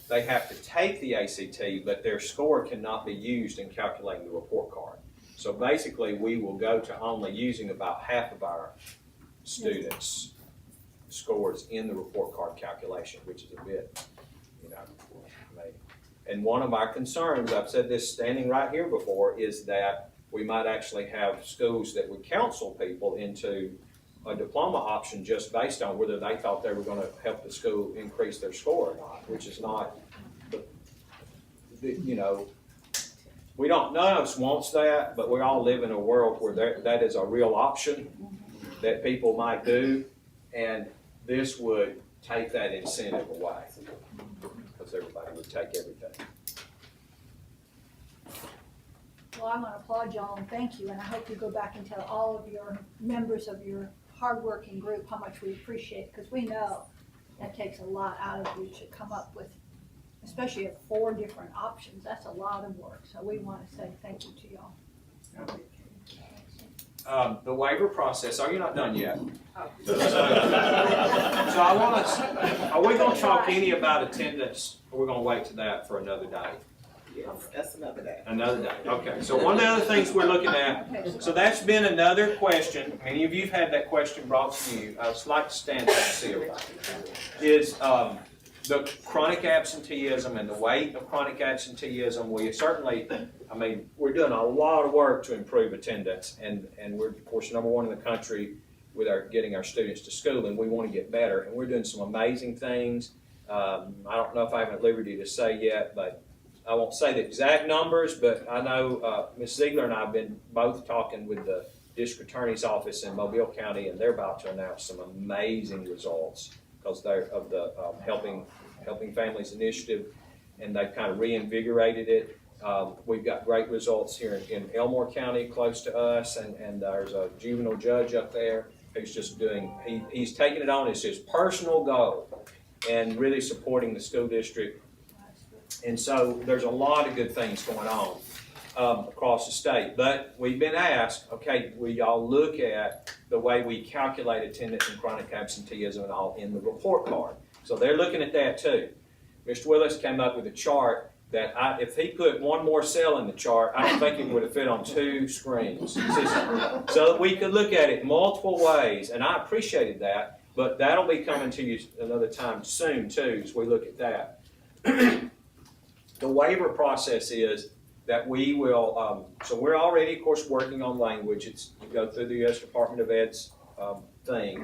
they have to take the ACT, but their score cannot be used in calculating the report card. So basically, we will go to only using about half of our students' scores in the report card calculation, which is a bit, maybe. And one of our concerns, I've said this standing right here before, is that we might actually have schools that would counsel people into a diploma option just based on whether they thought they were going to help the school increase their score or not, which is not, we don't, none of us wants that, but we all live in a world where that is a real option that people might do, and this would take that incentive away because everybody would take everything. Well, I want to applaud y'all and thank you, and I hope you go back and tell all of your members of your hardworking group how much we appreciate it, because we know that takes a lot out of you to come up with, especially if 4 different options. That's a lot of work, so we want to say thank you to y'all. The waiver process, you're not done yet. So I want to, are we going to talk any about attendance, or we're going to wait to that for another day? Yes, that's another day. Another day, okay. So one of the other things we're looking at, so that's been another question. Many of you have had that question brought to you. I would like to stand up and see everybody. Is the chronic absenteeism and the weight of chronic absenteeism. We certainly, we're doing a lot of work to improve attendance, and we're, of course, #1 in the country with getting our students to school, and we want to get better. And we're doing some amazing things. I don't know if I have at liberty to say yet, but I won't say the exact numbers, but I know Ms. Ziegler and I have been both talking with the district attorney's office in Mobile County, and they're about to announce some amazing results because they're of the Helping Families Initiative, and they've kind of reinvigorated it. We've got great results here in Elmore County, close to us, and there's a juvenile judge up there who's just he's taking it on as his personal goal and really supporting the school district. And so there's a lot of good things going on across the state. But we've been asked, okay, will y'all look at the way we calculate attendance and chronic absenteeism and all in the report card? So they're looking at that too. Mr. Willis came up with a chart that if he put one more cell in the chart, I don't think it would have fit on 2 screens. So that we could look at it multiple ways, and I appreciated that, but that'll be coming to you another time soon too, as we look at that. The waiver process is that we will, so we're already, of course, working on language. You go through the U.S. Department of Ed's thing.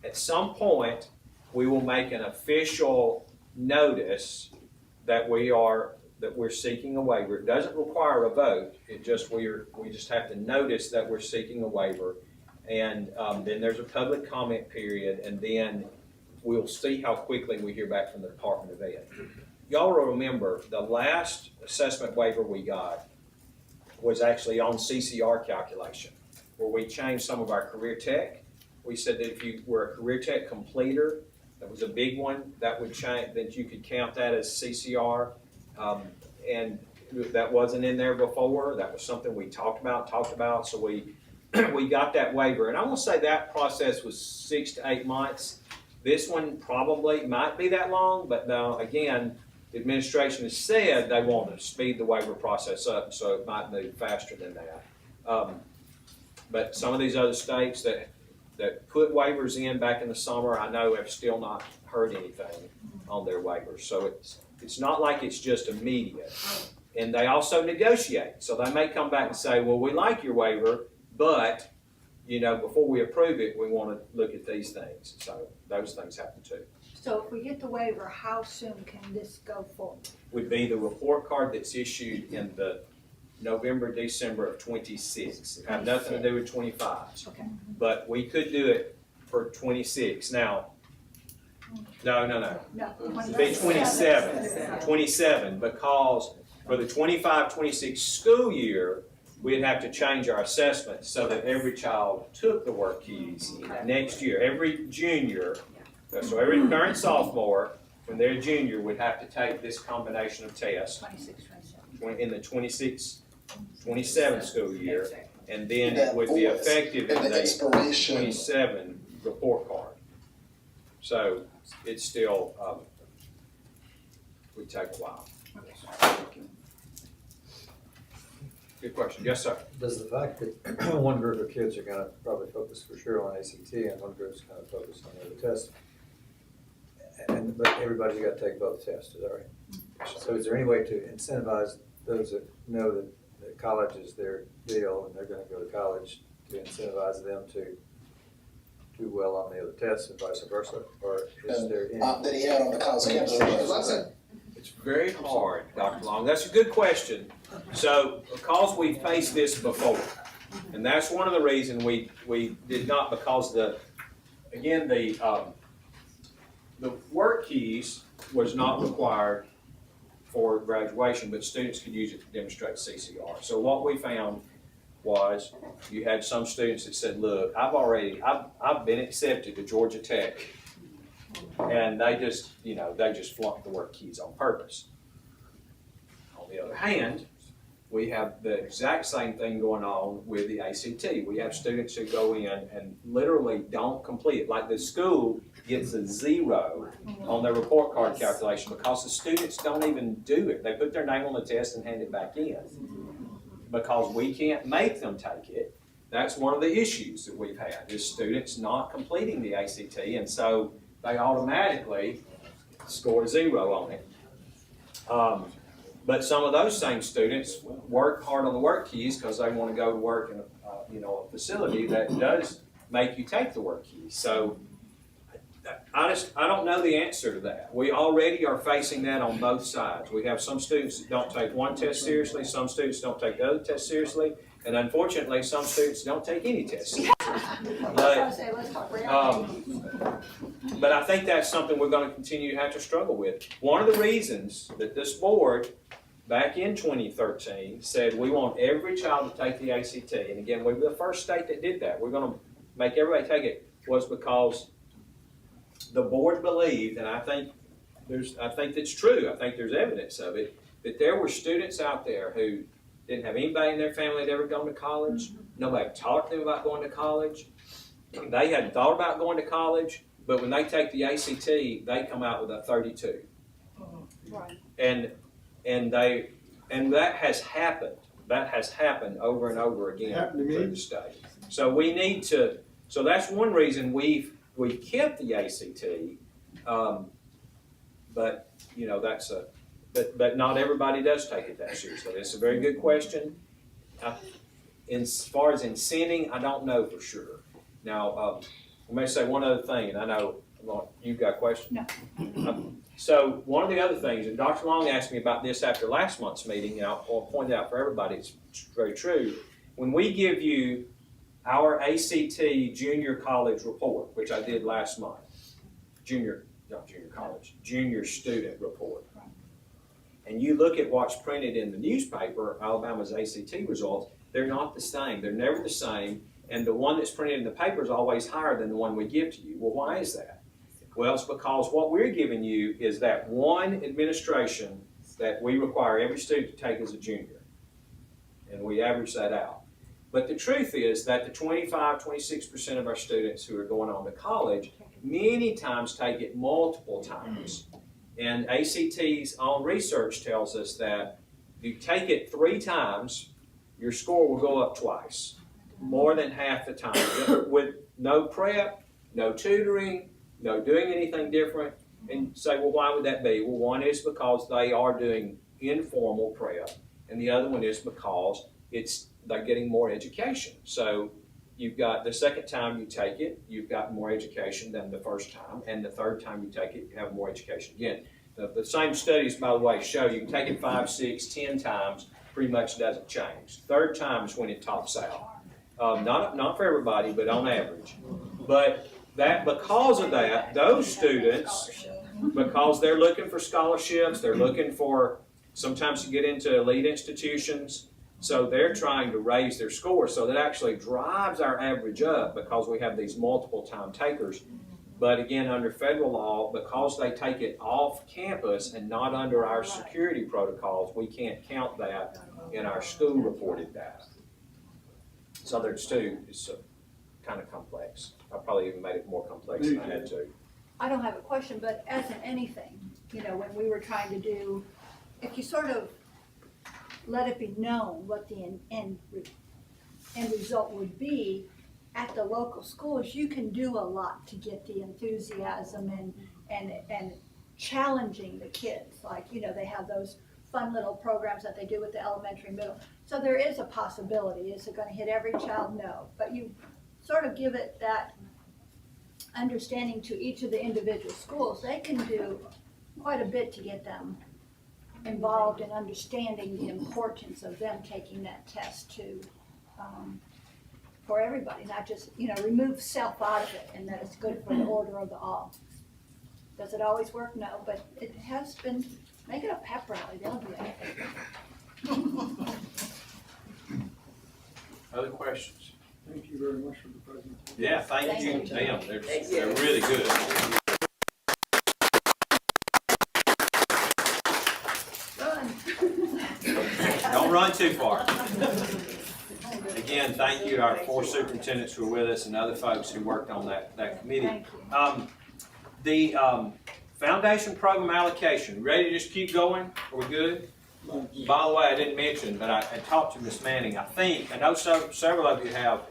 At some point, we will make an official notice that we're seeking a waiver. It doesn't require a vote. We just have to notice that we're seeking a waiver, and then there's a public comment period, and then we'll see how quickly we hear back from the Department of Ed. Y'all remember the last assessment waiver we got was actually on CCR calculation, where we changed some of our career tech. We said that if you were a career tech completer, that was a big one, that would change, that you could count that as CCR. And that wasn't in there before. That was something we talked about. So we got that waiver. And I want to say that process was 6 to 8 months. This one probably might be that long, but now again, the administration has said they want to speed the waiver process up, so it might move faster than that. But some of these other states that put waivers in back in the summer, I know have still not heard anything on their waivers. So it's not like it's just immediate. And they also negotiate. So they may come back and say, well, we like your waiver, but before we approve it, we want to look at these things. So those things happen too. So if we get the waiver, how soon can this go forward? Would be the report card that's issued in the November, December of 26. It have nothing to do with 25. Okay. But we could do it for 26. Now, no. No, It'd be 27, because for the 25-26 school year, we'd have to change our assessment so that every child took the work keys next year. Every junior, so every current sophomore, when they're a junior, would have to take this combination of tests 26, in the 26-27 school year, and then it would be effective in the 27 report card. So it's still, would take a while. Good question. Yes, sir. Does the fact that one group of kids are gonna probably focus for sure on ACT and one group's gonna focus on the other test, but everybody's gotta take both tests, is that right? So is there any way to incentivize those that know that college is their deal and they're gonna go to college, to incentivize them to do well on the other tests and vice versa? Or is there any? That he had on the college campus. It's very hard, Dr. Long. That's a good question. So, because we faced this before, and that's one of the reasons we did not, because the work keys was not required for graduation, but students could use it to demonstrate CCR. So what we found was you had some students that said, look, I've been accepted to Georgia Tech, and they just flunked the work keys on purpose. On the other hand, we have the exact same thing going on with the ACT. We have students who go in and literally don't complete it. Like the school gets a 0 on their report card calculation because the students don't even do it. They put their name on the test and hand it back in. Because we can't make them take it. That's one of the issues that we've had, is students not completing the ACT, and so they automatically score a 0 on it. But some of those same students work hard on the work keys because they want to go to work in a facility that does make you take the work keys. So I don't know the answer to that. We already are facing that on both sides. We have some students that don't take one test seriously, some students don't take the other test seriously, and unfortunately some students don't take any tests seriously. But I think that's something we're going to continue to have to struggle with. One of the reasons that this board back in 2013 said we want every child to take the ACT, and again, we were the first state that did that. We're going to make everybody take it, was because the board believed, and I think that's true, I think there's evidence of it, that there were students out there who didn't have anybody in their family that ever gone to college. Nobody taught them about going to college. They hadn't thought about going to college, but when they take the ACT, they come out with a 32. Right. And that has happened. That has happened over and over again through the state. So we need to. So that's one reason we kept the ACT, but that's a. But not everybody does take it that seriously. It's a very good question. As far as incenting, I don't know for sure. Now, let me say one other thing, and I know you've got a question. No. So one of the other things, and Dr. Long asked me about this after last month's meeting, and I'll point it out for everybody, it's very true. When we give you our ACT junior college report, which I did last month, junior student report, and you look at what's printed in the newspaper, Alabama's ACT results, they're not the same. They're never the same. And the one that's printed in the paper is always higher than the one we give to you. Well, why is that? Well, it's because what we're giving you is that one administration that we require every student to take as a junior. And we average that out. But the truth is that the 25-26% of our students who are going on to college many times take it multiple times. And ACT's own research tells us that if you take it 3 times, your score will go up twice, more than half the time, with no prep, no tutoring, no doing anything different. And say, well, why would that be? Well, one is because they are doing informal prep, and the other one is because they're getting more education. So you've got the second time you take it, you've got more education than the first time, and the third time you take it, you have more education again. The same studies, by the way, show you can take it 5, 6, 10 times, pretty much doesn't change. Third time is when it tops out. Not for everybody, but on average. But because of that, those students, because they're looking for scholarships, they're looking for sometimes to get into elite institutions, so they're trying to raise their score. So that actually drives our average up because we have these multiple time takers. But again, under federal law, because they take it off campus and not under our security protocols, we can't count that in our school reported data. So there's two. It's kind of complex. I probably even made it more complex than I had to. I don't have a question, but as in anything, you know, when we were trying to do, if you sort of let it be known what the end result would be at the local schools, you can do a lot to get the enthusiasm and challenging the kids. Like, you know, they have those fun little programs that they do with the elementary, middle. So there is a possibility. Is it going to hit every child? No. But you sort of give it that understanding to each of the individual schools. They can do quite a bit to get them involved in understanding the importance of them taking that test too, for everybody, not just, you know, remove self out of it and that it's good for the order of the all. Does it always work? No, but it has been, make it a pep rally, they'll do anything. Other questions? Thank you very much for the presentation. Yeah, thank you to them. They're really good. Run. Don't run too far. Again, thank you to our 4 superintendents who were with us and other folks who worked on that committee. Thank you. The foundation program allocation, ready to just keep going? Are we good? By the way, I didn't mention, but I talked to Ms. Manning. I know several of you have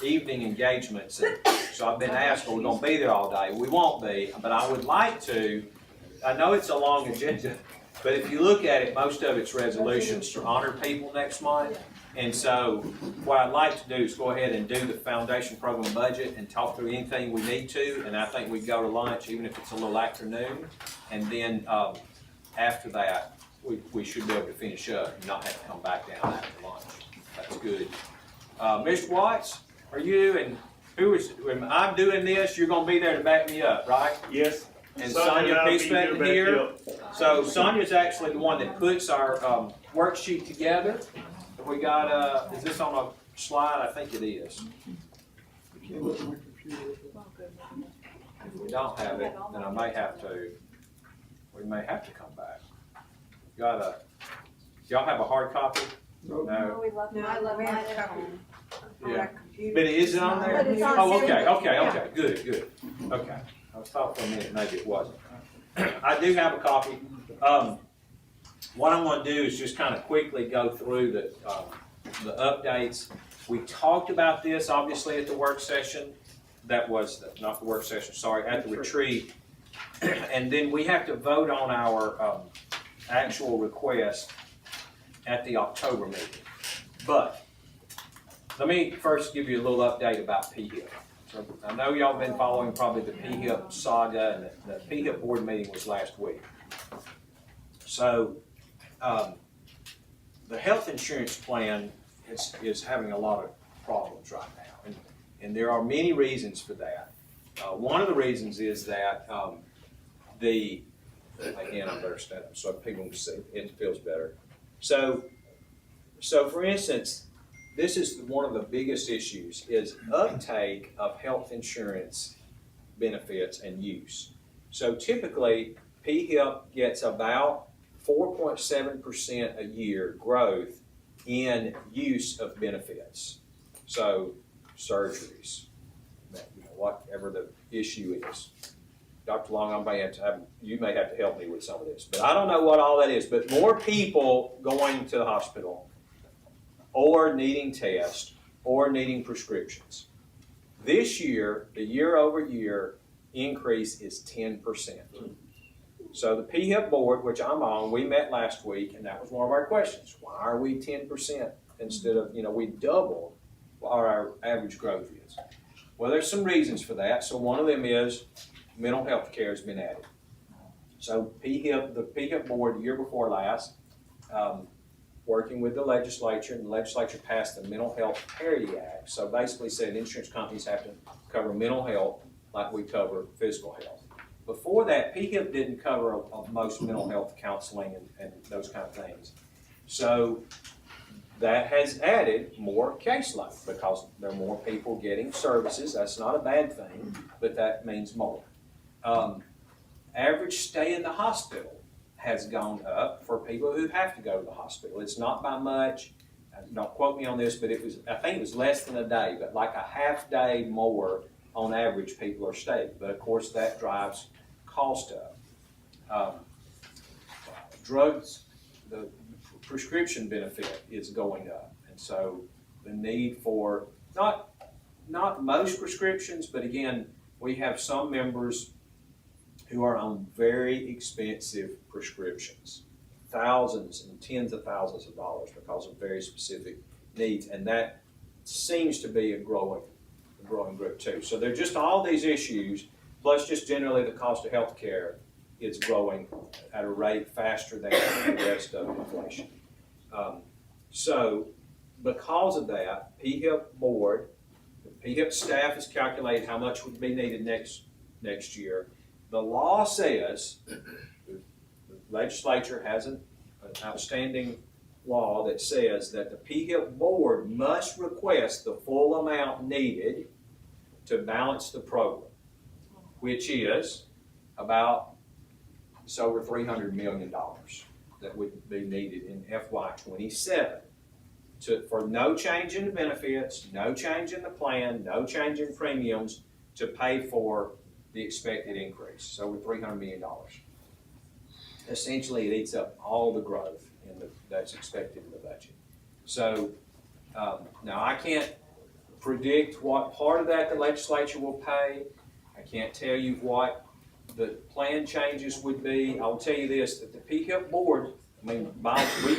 evening engagements, and so I've been asked, are we going to be there all day? We won't be, but I would like to. I know it's a long agenda, but if you look at it, most of it's resolutions to honor people next month. And so what I'd like to do is go ahead and do the foundation program budget and talk through anything we need to, and I think we go to lunch, even if it's a little afternoon, and then after that, we should be able to finish up and not have to come back down after lunch. That's good. Mr. Watts, are you, and when I'm doing this, you're gonna be there to back me up, right? Yes. And Sonia Peaceman here. So Sonia's actually the one that puts our worksheet together. We got, is this on a slide? I think it is. Can't look at my computer. If we don't have it, then I may have to, we may have to come back. Y'all have a hard copy? Nope. No? We love, I love mine at home. Yeah. But is it on there? But it's on Oh, there. okay, good. Okay. I thought for a minute maybe it wasn't. I do have a copy. What I'm gonna do is just kind of quickly go through the updates. We talked about this obviously at the work session. That was, not the work session, sorry, at the retreat. And then we have to vote on our actual request at the October meeting. But let me first give you a little update about PHIP. So I know y'all been following probably the PHIP saga, and the PHIP board meeting was last week. So the health insurance plan is having a lot of problems right now, and there are many reasons for that. One of the reasons is that again, I better stand up so people can see, it feels better. So for instance, this is one of the biggest issues is uptake of health insurance benefits and use. So typically, PHIP gets about 4.7% a year growth in use of benefits. So surgeries, whatever the issue is. Dr. Long, you may have to help me with some of this, but I don't know what all that is. But more people going to the hospital or needing tests or needing prescriptions. This year, the year-over-year increase is 10%. So the PHIP board, which I'm on, we met last week, and that was one of our questions. Why are we 10% instead of, we doubled what our average growth is? Well, there's some reasons for that. So one of them is mental health care has been added. So the PHIP board, the year before last, working with the legislature, and the legislature passed the Mental Health Parity Act. So basically said insurance companies have to cover mental health like we cover physical health. Before that, PHIP didn't cover most mental health counseling and those kind of things. So that has added more caseload because there are more people getting services. That's not a bad thing, but that means more. Average stay in the hospital has gone up for people who have to go to the hospital. It's not by much. Don't quote me on this, but I think it was less than a day, but like a half day more on average people are staying. But of course that drives cost up. Drugs, the prescription benefit is going up. And so the need for, not most prescriptions, but again, we have some members who are on very expensive prescriptions, thousands and tens of thousands of dollars because of very specific needs, and that seems to be a growing group too. So there are just all these issues, plus just generally the cost of health care is growing at a rate faster than the rest of inflation. So because of that, PHIP board, the PHIP staff has calculated how much would be needed next year. The law says, the legislature has an outstanding law that says that the PHIP board must request the full amount needed to balance the program, which is about, it's over $300 million that would be needed in FY27 for no change in the benefits, no change in the plan, no change in premiums to pay for the expected increase. So over $300 million. Essentially, it eats up all the growth that's expected in the budget. So now I can't predict what part of that the legislature will pay. I can't tell you what the plan changes would be. I'll tell you this, that the PHIP board, we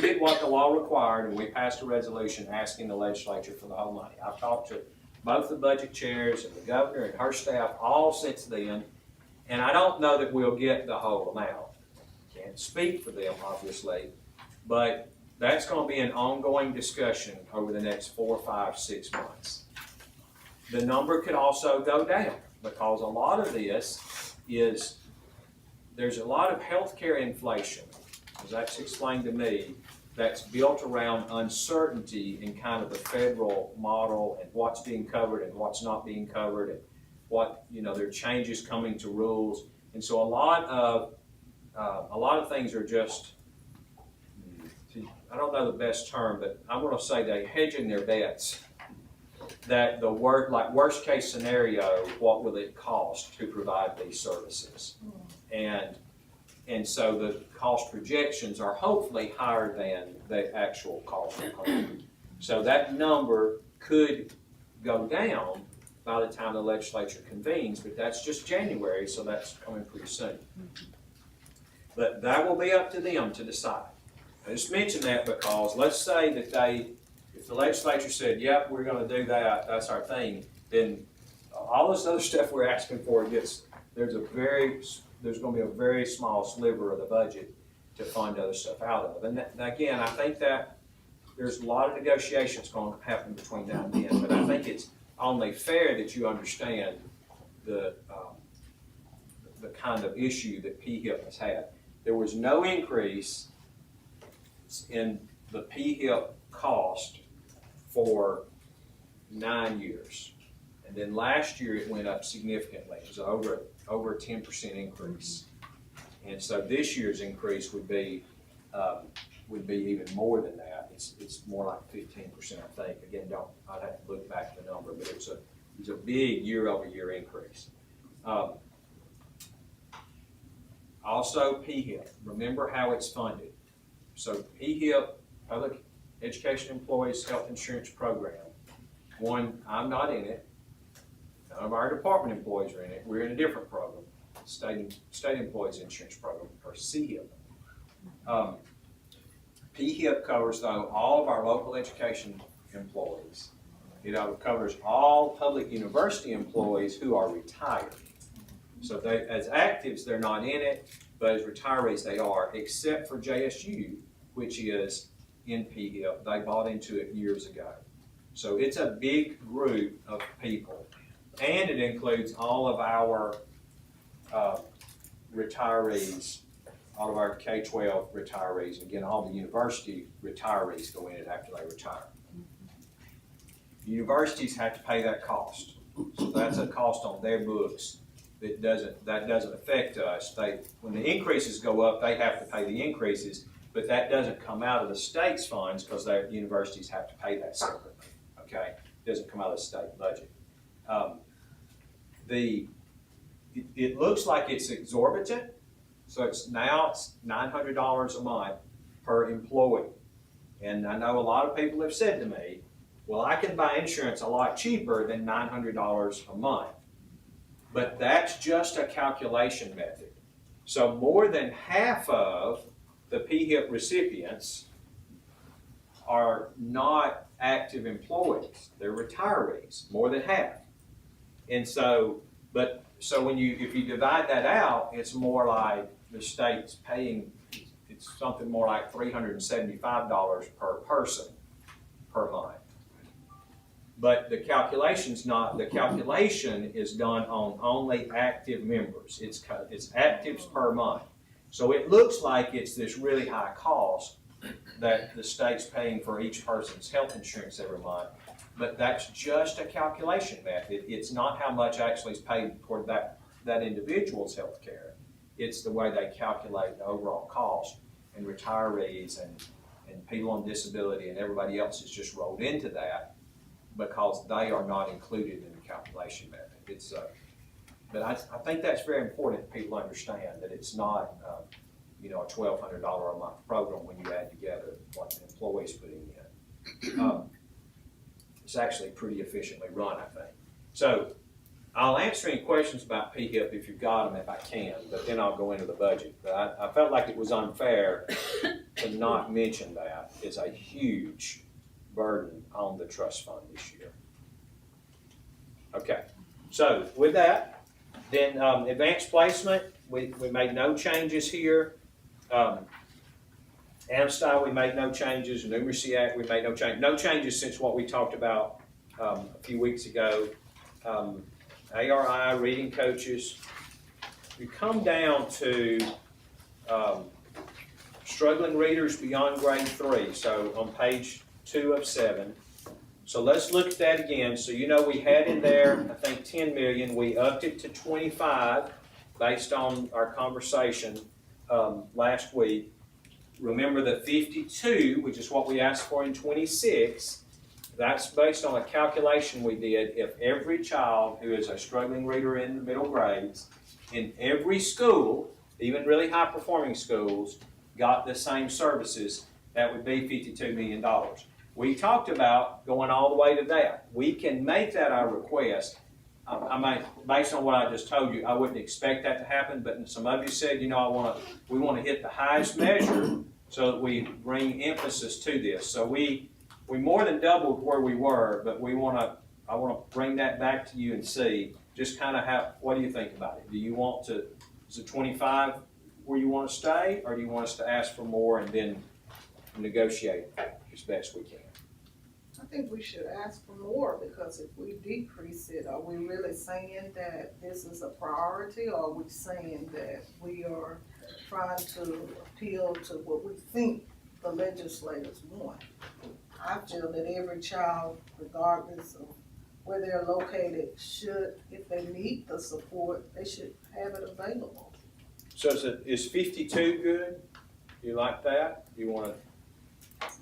did what the law required, and we passed a resolution asking the legislature for the whole money. I've talked to both the budget chairs and the governor and her staff all since then, and I don't know that we'll get the whole amount. Can't speak for them, obviously, but that's going to be an ongoing discussion over the next 4, 5, 6 months. The number could also go down because a lot of this is, there's a lot of healthcare inflation, as that's explained to me, that's built around uncertainty in kind of the federal model and what's being covered and what's not being covered, and what, there are changes coming to rules. And so a lot of things are just, I don't know the best term, but I'm going to say they're hedging their bets. That the worst case scenario, what will it cost to provide these services? And so the cost projections are hopefully higher than the actual cost. So that number could go down by the time the legislature convenes, but that's just January, so that's coming pretty soon. But that will be up to them to decide. I just mention that because let's say that if the legislature said, yep, we're going to do that, that's our thing, then all this other stuff we're asking for there's going to be a very small sliver of the budget to fund other stuff out of. And again, I think that there's a lot of negotiations going to happen between now and then, but I think it's only fair that you understand the kind of issue that PHIP has had. There was no increase in the PHIP cost for 9 years. And then last year it went up significantly. It was over a 10% increase. And so this year's increase would be even more than that. It's more like 15%, I think. Again, I'd have to look back at the number, but it was a big year-over-year increase. Also, PHIP. Remember how it's funded. So PHIP, Public Education Employees Health Insurance Program. One, I'm not in it. None of our department employees are in it. We're in a different program, State Employees Insurance Program, or CHIP. PHIP covers, though, all of our local education employees. It covers all public university employees who are retired. So as actives, they're not in it, but as retirees, they are, except for JSU, which is in PHIP. They bought into it years ago. So it's a big group of people. And it includes all of our retirees, all of our K-12 retirees. Again, all the university retirees go in it after they retire. Universities have to pay that cost. So that's a cost on their books that doesn't affect us. When the increases go up, they have to pay the increases, but that doesn't come out of the state's funds because the universities have to pay that separately, okay? It doesn't come out of the state budget. It looks like it's exorbitant, so it's $900 a month per employee. And I know a lot of people have said to me, well, I can buy insurance a lot cheaper than $900 a month. But that's just a calculation method. So more than half of the PHIP recipients are not active employees. They're retirees, more than half. And so, if you divide that out, it's more like the state's paying, it's something more like $375 per person per month. But the calculation is done on only active members. It's actives per month. So it looks like it's this really high cost that the state's paying for each person's health insurance every month. But that's just a calculation method. It's not how much actually is paid toward that individual's health care. It's the way they calculate the overall cost. And retirees and people on disability and everybody else is just rolled into that, because they are not included in the calculation method. But I think that's very important that people understand that it's not, a $1,200 a month program when you add together what the employee's putting in. It's actually pretty efficiently run, I think. So I'll answer any questions about PHIP if you've got them, if I can, but then I'll go into the budget. But I felt like it was unfair to not mention that. It's a huge burden on the trust fund this year. Okay, so with that, then advanced placement, we made no changes here. Amstyle, we made no changes. Numeracy Act, we made no change. No changes since what we talked about a few weeks ago. ARI, reading coaches. We come down to struggling readers beyond grade 3, so on page 2 of 7. So let's look at that again. So we had in there, I think 10 million. We upped it to 25 based on our conversation last week. Remember the 52, which is what we asked for in 26, that's based on a calculation we did. If every child who is a struggling reader in the middle grades in every school, even really high performing schools, got the same services, that would be $52 million. We talked about going all the way to that. We can make that our request. Based on what I just told you, I wouldn't expect that to happen, but some of you said, we want to hit the highest measure so that we bring emphasis to this. So we more than doubled where we were, but I want to bring that back to you and see just kind of what do you think about it? Is it 25 where you want to stay, or do you want us to ask for more and then negotiate as best we can? I think we should ask for more, because if we decrease it, are we really saying that this is a priority, or are we saying that we are trying to appeal to what we think the legislators want? I feel that every child, regardless of where they're located, should, if they need the support, they should have it available. So is 52 good? You like that? You want to?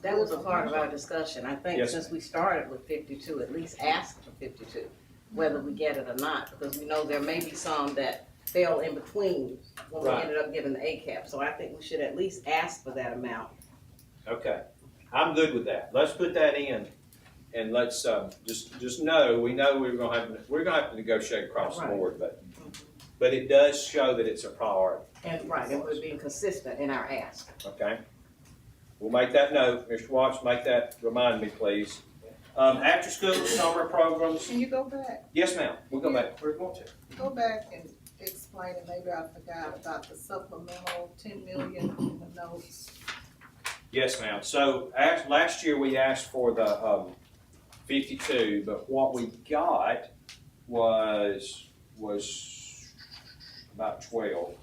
That was a part of our discussion. I think Yes, since we started with 52, at least ask for 52, whether we get it or not, because we know there may be some that fell in between when Right. we ended up giving the ACAP. So I think we should at least ask for that amount. Okay, I'm good with that. Let's put that in, and let's just know we're gonna have to negotiate across the Right. board, but it does show that it's a priority. And and we're being consistent in our ask. Okay, we'll make that note, Mr. Watts. Remind me, please. After school summer programs. Can you go back? Yes, ma'am. We'll go back. We're going to. Go back and explain it. Maybe I forgot about the supplemental 10 million in the notes. Yes, ma'am. So last year we asked for the 52, but what we got was about 12.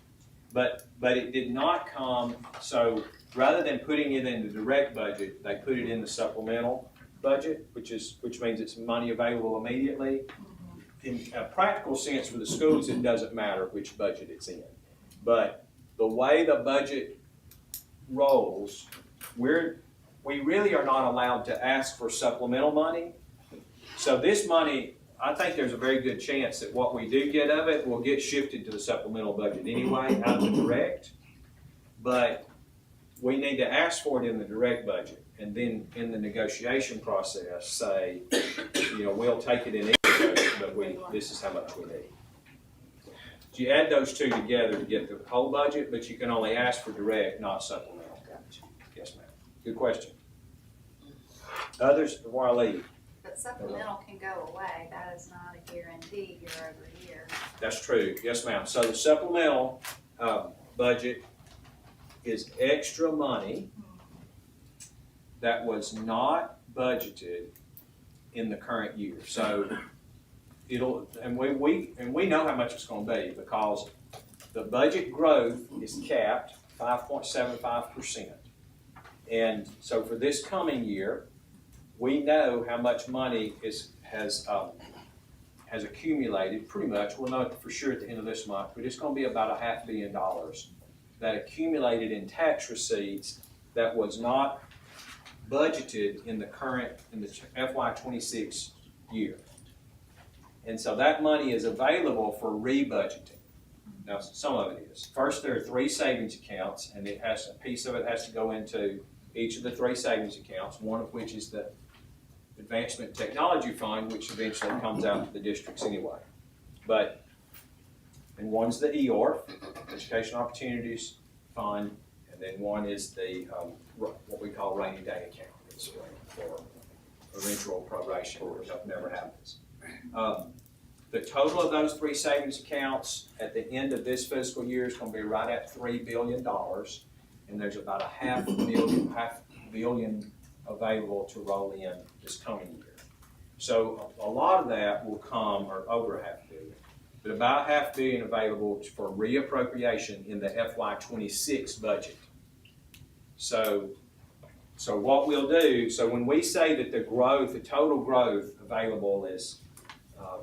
But it did not come, so rather than putting it in the direct budget, they put it in the supplemental budget, which means it's money available immediately. In a practical sense for the schools, it doesn't matter which budget it's in. But the way the budget rolls, we really are not allowed to ask for supplemental money. So this money, I think there's a very good chance that what we do get of it will get shifted to the supplemental budget anyway, out of the direct. But we need to ask for it in the direct budget, and then in the negotiation process, say, we'll take it in each budget, but this is how much we need. So you add those two together to get the whole budget, but you can only ask for direct, not supplemental. Yes, ma'am. Good question. Others before I leave? But supplemental can go away, that is not a guarantee year over year. That's true. Yes, ma'am. So the supplemental budget is extra money that was not budgeted in the current year. So we know how much it's going to be because the budget growth is capped 5.75%. And so for this coming year, we know how much money has accumulated pretty much. We'll know for sure at the end of this month, but it's going to be about $500 million that accumulated in tax receipts that was not budgeted in the FY26 year. And so that money is available for rebudgeting. Now, some of it is. First, there are 3 savings accounts, and a piece of it has to go into each of the 3 savings accounts, one of which is the Advancement Technology Fund, which eventually comes out to the districts anyway. And one's the EORF, Education Opportunities Fund, and then one is the what we call rainy day account. It's for eventual probation, which never happens. The total of those 3 savings accounts at the end of this fiscal year is going to be right at $3 billion, and there's about half a billion available to roll in this coming year. So a lot of that will come, or over $500 million, but about $500 million available for reappropriation in the FY26 budget. So what we'll do, so when we say that the total growth available is,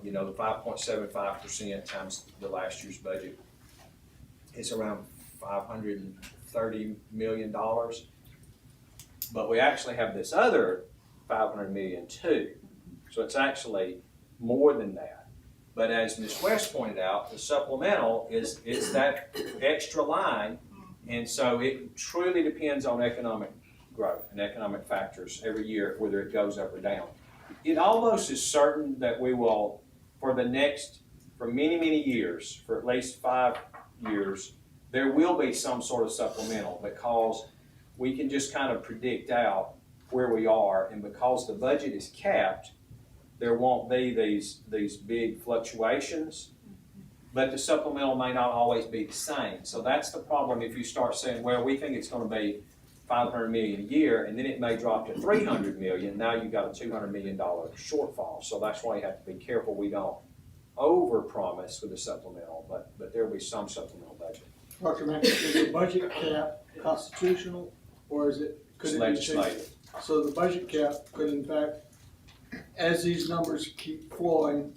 the 5.75% times the last year's budget, it's around $530 million. But we actually have this other $500 million too. So it's actually more than that. But as Ms. West pointed out, the supplemental is that extra line. And so it truly depends on economic growth and economic factors every year, whether it goes up or down. It almost is certain that we will, for many, many years, for at least 5 years, there will be some sort of supplemental because we can just kind of predict out where we are, and because the budget is capped, there won't be these big fluctuations, but the supplemental may not always be the same. So that's the problem if you start saying, well, we think it's going to be $500 million a year, and then it may drop to $300 million. Now you've got a $200 million shortfall. So that's why you have to be careful we don't overpromise with the supplemental, but there will be some supplemental budget. Dr. Mack, is the budget cap constitutional, or could it be changed? Legislative. So the budget cap could in fact, as these numbers keep flowing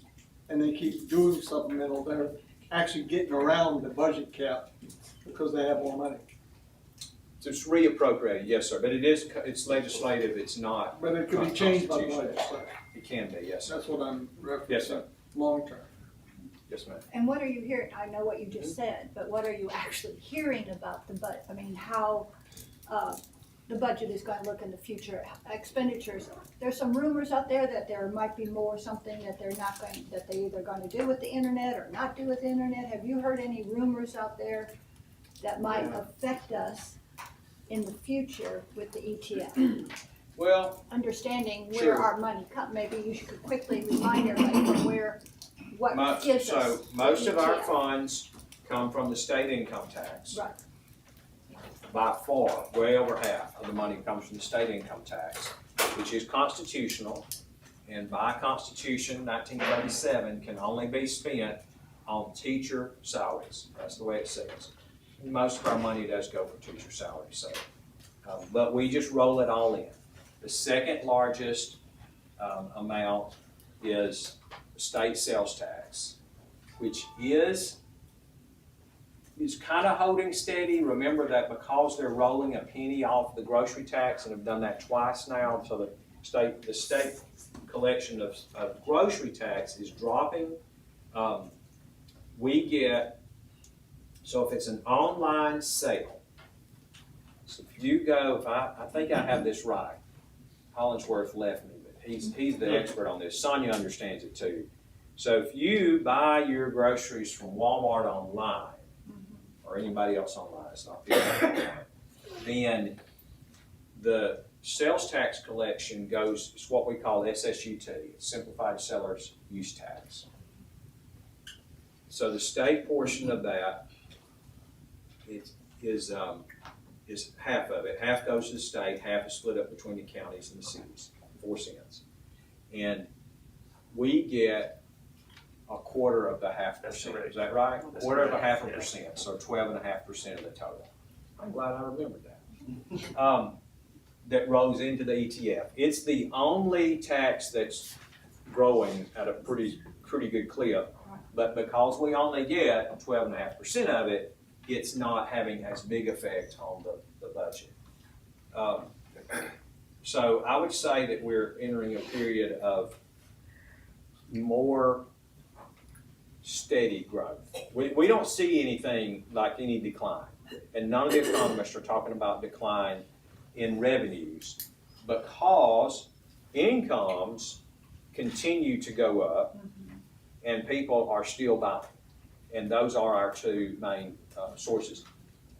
and they keep doing supplemental, they're actually getting around the budget cap because they have more money. So it's reappropriated, yes, sir, but it's legislative, it's not. But it could be changed by the constitutional. legislature. It can be, yes, sir. That's what I'm referencing. Yes, sir. Long term. Yes, ma'am. And what are you hearing, I know what you just said, but what are you actually hearing about the budget? I mean, how the budget is going to look in the future, expenditures. There's some rumors out there that there might be more something that they're either going to do with the internet or not do with the internet. Have you heard any rumors out there that might affect us in the future with the ETF? Well, Understanding where Sure. our money comes, maybe you should quickly remind everybody what gives us. so most the of our ETF. funds come from the state income tax. Right. by far, way over half of the money comes from the state income tax, which is constitutional. And by Constitution, 1937, can only be spent on teacher salaries. That's the way it says. Most of our money does go for teacher salaries, so. But we just roll it all in. The second largest amount is state sales tax, which is kind of holding steady. Remember that because they're rolling a penny off the grocery tax and have done that twice now, so the state collection of grocery tax is dropping. We get, so if it's an online sale, so if you go, I think I have this right, Hollingsworth left me, but he's the expert on this. Sonia understands it too. So if you buy your groceries from Walmart online, or anybody else online, it's not then the sales tax collection goes, it's what we call SSUT, it's Simplified Seller's Use Tax. So the state portion of that is half of it. Half goes to the state, half is split up between the counties and the cities, 4 cents. And we get 1/4%. Is that right? 1/4%, so 12.5% of the total. I'm glad I remembered that. That rolls into the ETF. It's the only tax that's growing at a pretty good clip, but because we only get 12.5% of it, it's not having as big effect on the budget. So I would say that we're entering a period of more steady growth. We don't see anything like any decline, and none of the economists are talking about decline in revenues because incomes continue to go up and people are still buying, and those are our two main sources.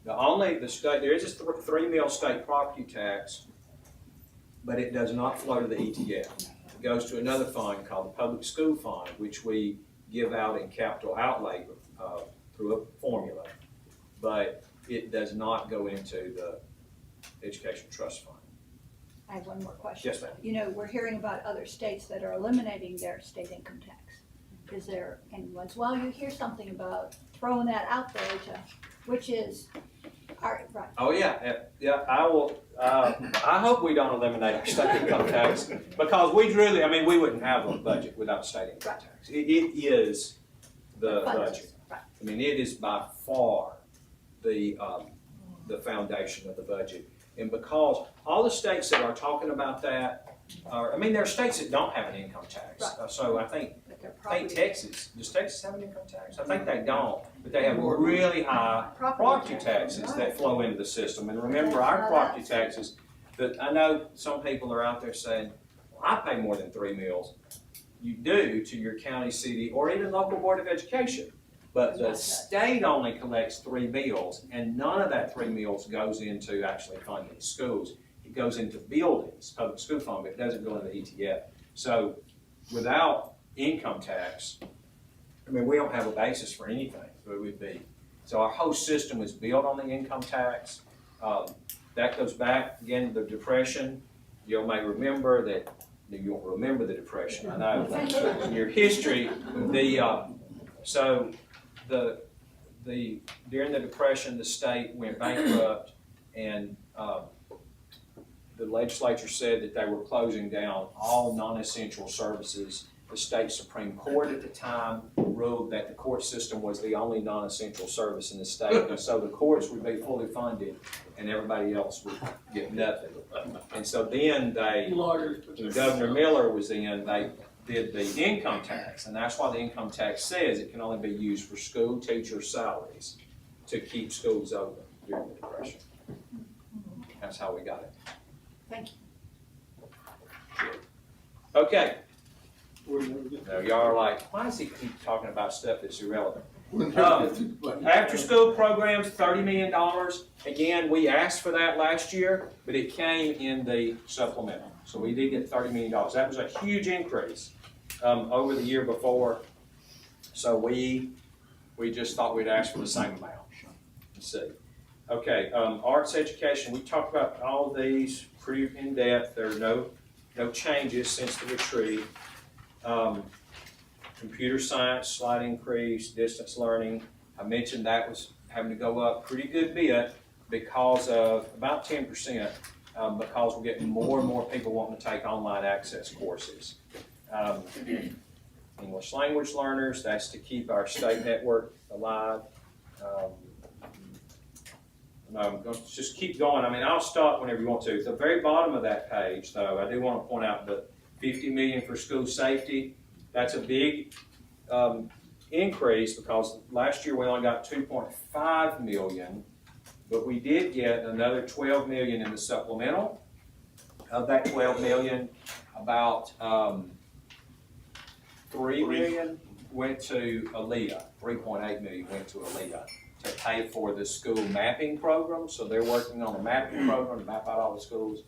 There is a 3 mil state property tax, but it does not flow to the ETF. It goes to another fund called the Public School Fund, which we give out in capital outlay through a formula, but it does not go into the Education Trust Fund. I have one more question. Yes, ma'am. You know, we're hearing about other states that are eliminating their state income tax. Is there, and once in a while you hear something about throwing that out there which is, right. Oh, yeah, I will, I hope we don't eliminate our state income tax, because we wouldn't have a budget without state income tax. It is the budget. Right. I mean, it is by far the foundation of the budget. And because all the states that are talking about that there are states that don't have an income tax. Right. So I think Texas, does Texas have an income tax? I think they don't, but they have really high property taxes that flow into the system. And remember, our property taxes, that I know some people are out there saying, well, I pay more than 3 mills. You do to your county, city, or even local board of education. But the state only collects 3 mills, and none of that 3 mills goes into actually funding schools. It goes into buildings, public school fund, but it doesn't go into the ETF. So without income tax, we don't have a basis for anything. It would be. So our whole system is built on the income tax. That goes back again to the Depression. You may remember that. You won't remember the Depression, I know. In your history, during the Depression, the state went bankrupt, and the legislature said that they were closing down all non-essential services. The state Supreme Court at the time ruled that the court system was the only non-essential service in the state, and so the courts would be fully funded, and everybody else would get nothing. And so then when Governor Miller was in, they did the income tax, and that's why the income tax says it can only be used for school teacher salaries to keep schools open during the Depression. That's how we got it. Thank you. Okay. Now y'all are like, why does he keep talking about stuff that's irrelevant? After school programs, $30 million. Again, we asked for that last year, but it came in the supplemental. So we did get $30 million. That was a huge increase over the year before. So we just thought we'd ask for the same amount. Let's see. Okay, arts education, we talked about all of these pretty in depth. There are no changes since the retreat. Computer science, slight increase, distance learning. I mentioned that was having to go up pretty good bit because of about 10%, because we're getting more and more people wanting to take online access courses. English language learners, that's to keep our state network alive. Just keep going. I mean, I'll stop whenever you want to. At the very bottom of that page, though, I do want to point out the $50 million for school safety. That's a big increase because last year we only got $2.5 million, but we did get another $12 million in the supplemental. Of that $12 million, about $3 million went to ALEA. $3.8 million went to ALEA to pay for the school mapping program. So they're working on a mapping program to map out all the schools.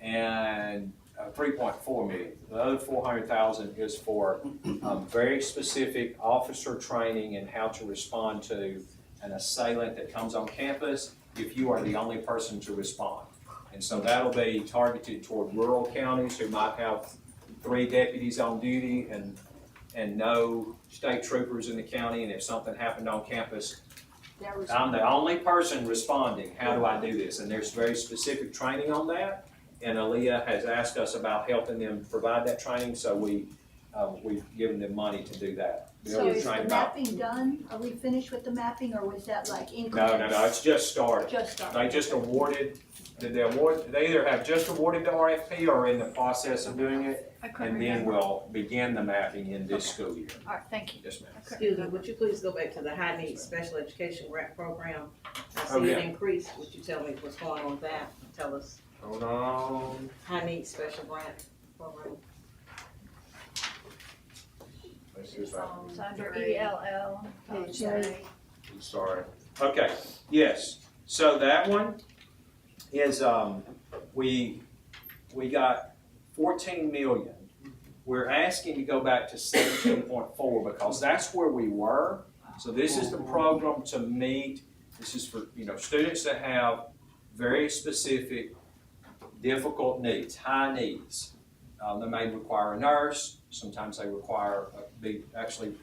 And 3.4 million. The other 400,000 is for very specific officer training and how to respond to an assailant that comes on campus if you are the only person to respond. And so that'll be targeted toward rural counties who might have 3 deputies on duty and no state troopers in the county, and if something happened on campus, I'm the only person responding. How do I do this? And there's very specific training on that. And ALEA has asked us about helping them provide that training, so we've given them money to do that. So is the mapping done? Are we finished with the mapping, or was that like increments? No, it's just started. Just started. They just awarded, they either have just awarded the RFP or are in the process of doing it, I couldn't and then remember. we'll begin the mapping in this school year. All right, thank you. Yes, ma'am. Excuse me, would you please go back to the high needs special education grant program? I Oh, see yeah. it increased. Would you tell me what's going on with that? Tell us, Hold on. high needs special grant program. Let's see if I can- It's under ELL. Page Okay. I'm sorry. Okay, yes. So that one is, we got 14 million. We're asking to go back to 17.4 because that's where we were. So this is the program to meet, this is for, students that have very specific, difficult needs, high needs. They may require a nurse, sometimes they require be actually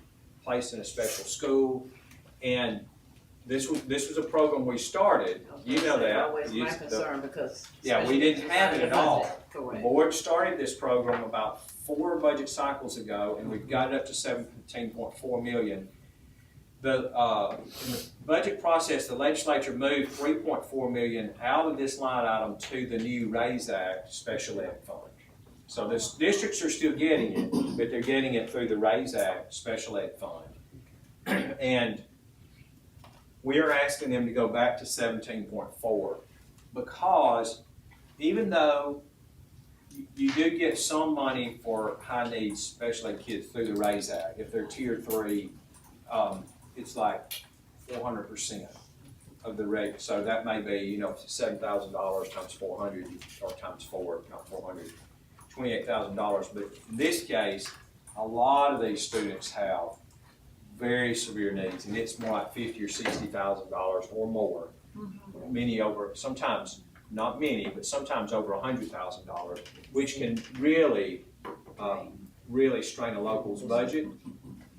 placed in a special school. And this was a program we started, you know that. Always my concern because. Yeah, we didn't have it at all. The Correct. board started this program about 4 budget cycles ago, and we've got it up to 17.4 million. In the budget process, the legislature moved 3.4 million out of this line item to the new RAISE Act Special Ed Fund. So the districts are still getting it, but they're getting it through the RAISE Act Special Ed Fund. And we are asking them to go back to 17.4 because even though you do get some money for high needs special ed kids through the RAISE Act, if they're tier 3, it's like 400% of the rate. So that may be, $7,000 times 400 or times 4, not 400, $28,000. But in this case, a lot of these students have very severe needs, and it's more like $50,000 or $60,000 or more. Many over, sometimes not many, but sometimes over $100,000, which can really, really strain a local's budget.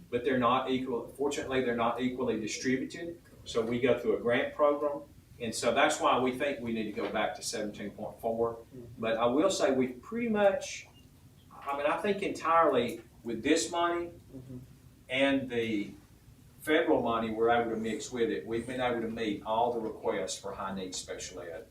But they're not equal. Fortunately, they're not equally distributed. So we go through a grant program, and so that's why we think we need to go back to 17.4. But I will say we pretty much, I think entirely with this money and the federal money we're able to mix with it, we've been able to meet all the requests for high needs special ed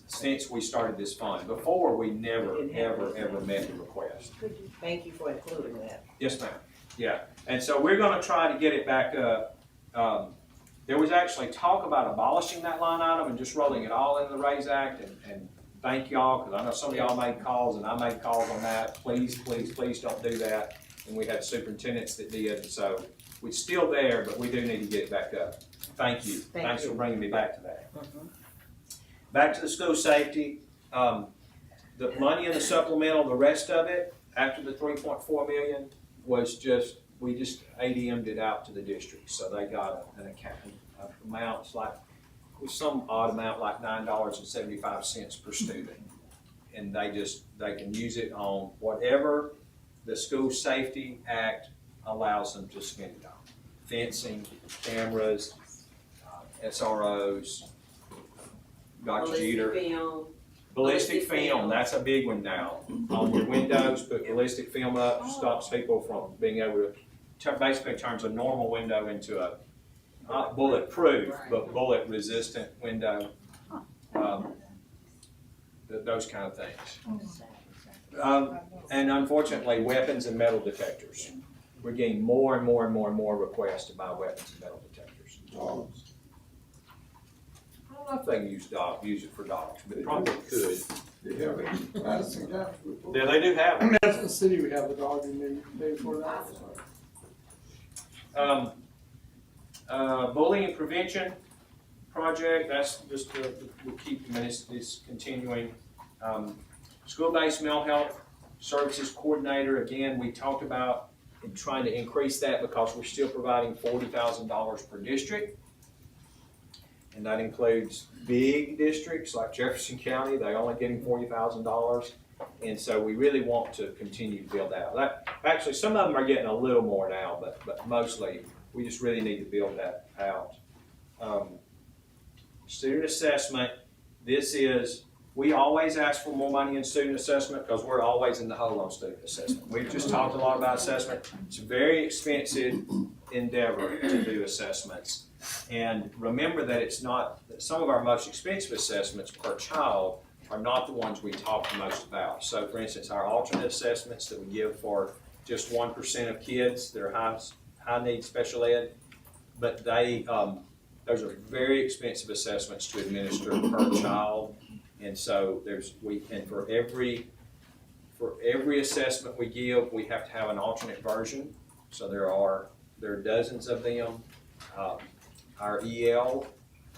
since we started this fund. Before, we never, ever met the request. Thank you for including that. Yes, ma'am. Yeah, and so we're gonna try to get it back up. There was actually talk about abolishing that line item and just rolling it all into the RAISE Act, and thank y'all, because I know some of y'all made calls, and I made calls on that. Please, please, please don't do that. And we had superintendents that did, so it's still there, but we do need to get it back up. Thank you. Thanks for bringing me back to that. Back to the school safety. The money in the supplemental, the rest of it, after the 3.4 million, was we just ADM'd it out to the district. So they got an account amount, it's like some odd amount like $9.75 per student. And they can use it on whatever the School Safety Act allows them to spend it on. Fencing, cameras, SROs, Dr. Jeter. Ballistic film, that's a big one now. On your windows, put ballistic film up, stops people from being able to, basically turns a normal window into a, not bulletproof, but bullet resistant window. Those kind of things. And unfortunately, weapons and metal detectors. We're getting more and more and more and more requests to buy weapons and metal detectors. I don't know if they can use it for dogs, but they probably could. Yeah, Yeah, they do have them. Madison City, we have a dog and they for that. Bullying prevention project, that's just, we'll keep, it's continuing. School-based mental health services coordinator, again, we talked about trying to increase that because we're still providing $40,000 per district. And that includes big districts like Jefferson County, they're only getting $40,000. And so we really want to continue to build out. Actually, some of them are getting a little more now, but mostly we just really need to build that out. Student assessment, we always ask for more money in student assessment because we're always in the hole on student assessment. We've just talked a lot about assessment. It's a very expensive endeavor to do assessments. And remember that some of our most expensive assessments per child are not the ones we talk the most about. So for instance, our alternate assessments that we give for just 1% of kids that are high need special ed, but those are very expensive assessments to administer per child. And so for every assessment we give, we have to have an alternate version. So there are dozens of them. Our EL,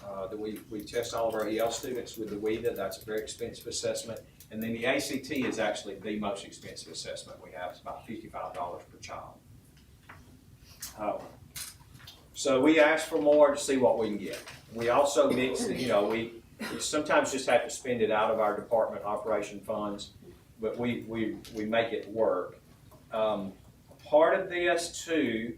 that we test all of our EL students with the WIDA, that's a very expensive assessment. And then the ACT is actually the most expensive assessment we have. It's about $55 per child. So we ask for more to see what we can get. We also mix, we sometimes just have to spend it out of our department operation funds, but we make it work. Part of this too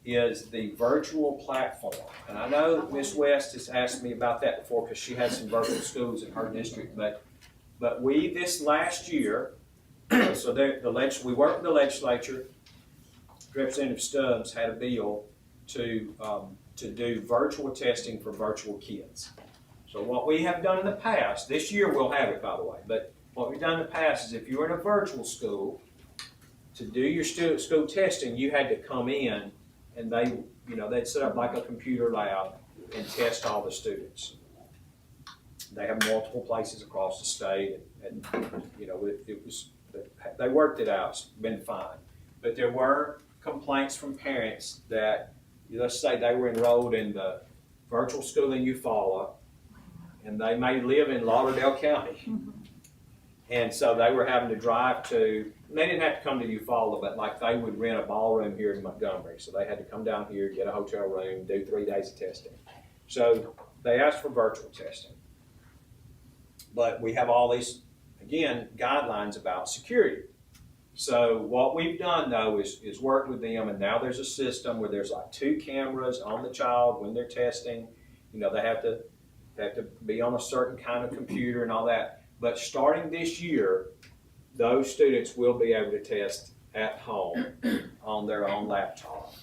is the virtual platform. And I know Ms. West has asked me about that before because she has some virtual schools in her district, but this last year, so we worked with the legislature. Representative Stubbs had a bill to do virtual testing for virtual kids. So what we have done in the past, this year we'll have it by the way, but what we've done in the past is if you're in a virtual school, to do your school testing, you had to come in and they'd set up like a computer lab and test all the students. They have multiple places across the state and they worked it out, it's been fine. But there were complaints from parents that, let's say they were enrolled in the virtual school in Eufaula, and they may live in Lauderdale County. And so they were having to drive they didn't have to come to Eufaula, but like they would rent a ballroom here in Montgomery. So they had to come down here, get a hotel room, do 3 days of testing. So they asked for virtual testing. But we have all these, again, guidelines about security. So what we've done though is work with them, and now there's a system where there's like 2 cameras on the child when they're testing. They have to be on a certain kind of computer and all that. But starting this year, those students will be able to test at home on their own laptop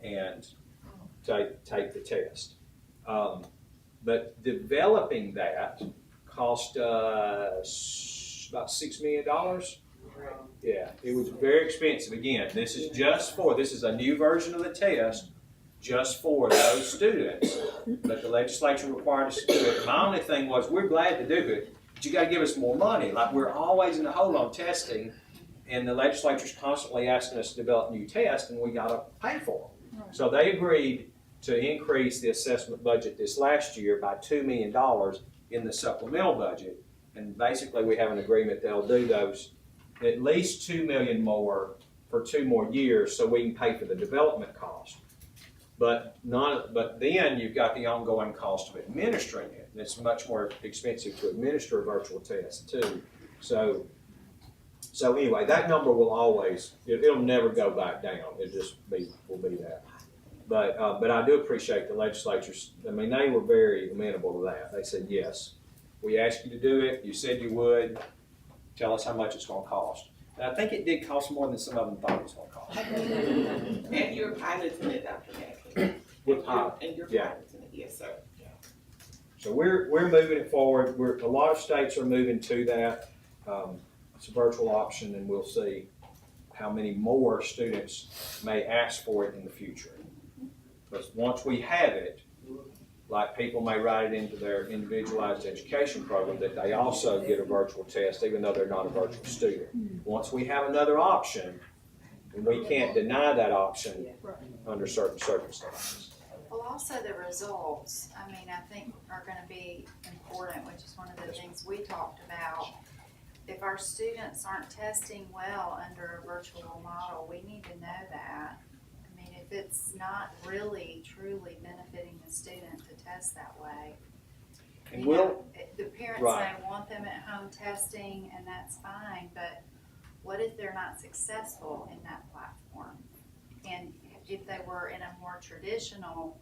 and take the test. But developing that cost us about $6 million. Yeah, it was very expensive. Again, this is a new version of the test just for those students, but the legislature required us to do it. My only thing was, we're glad to do it, but you gotta give us more money. Like, we're always in the hole on testing, and the legislature's constantly asking us to develop new tests, and we gotta pay for them. So they agreed to increase the assessment budget this last year by $2 million in the supplemental budget, and basically we have an agreement they'll do those at least $2 million more for 2 more years so we can pay for the development cost. but then you've got the ongoing cost of administering it, and it's much more expensive to administer a virtual test too. So anyway, that number will always, it'll never go back down. Will be that. But I do appreciate the legislatures. I mean, they were very amenable to that. They said, yes, we asked you to do it. You said you would. Tell us how much it's going to cost. And I think it did cost more than some of them thought it was going to cost. And you're piloting it, Dr. Mackey. With pilot. And you're Yeah. piloting it, yes, sir. So we're moving it forward. A lot of states are moving to that. It's a virtual option, and we'll see how many more students may ask for it in the future. But once we have it, like people may write it into their individualized education program, that they also get a virtual test, even though they're not a virtual student. Once we have another option, and we can't deny that option under certain circumstances. Well, also the results, I mean, I think are gonna be important, which is one of the things we talked about. If our students aren't testing well under a virtual model, we need to know that. I mean, if it's not really truly benefiting the student to test that way. And You know, the parents right. may want them at home testing, and that's fine, but what if they're not successful in that platform? And if they were in a more traditional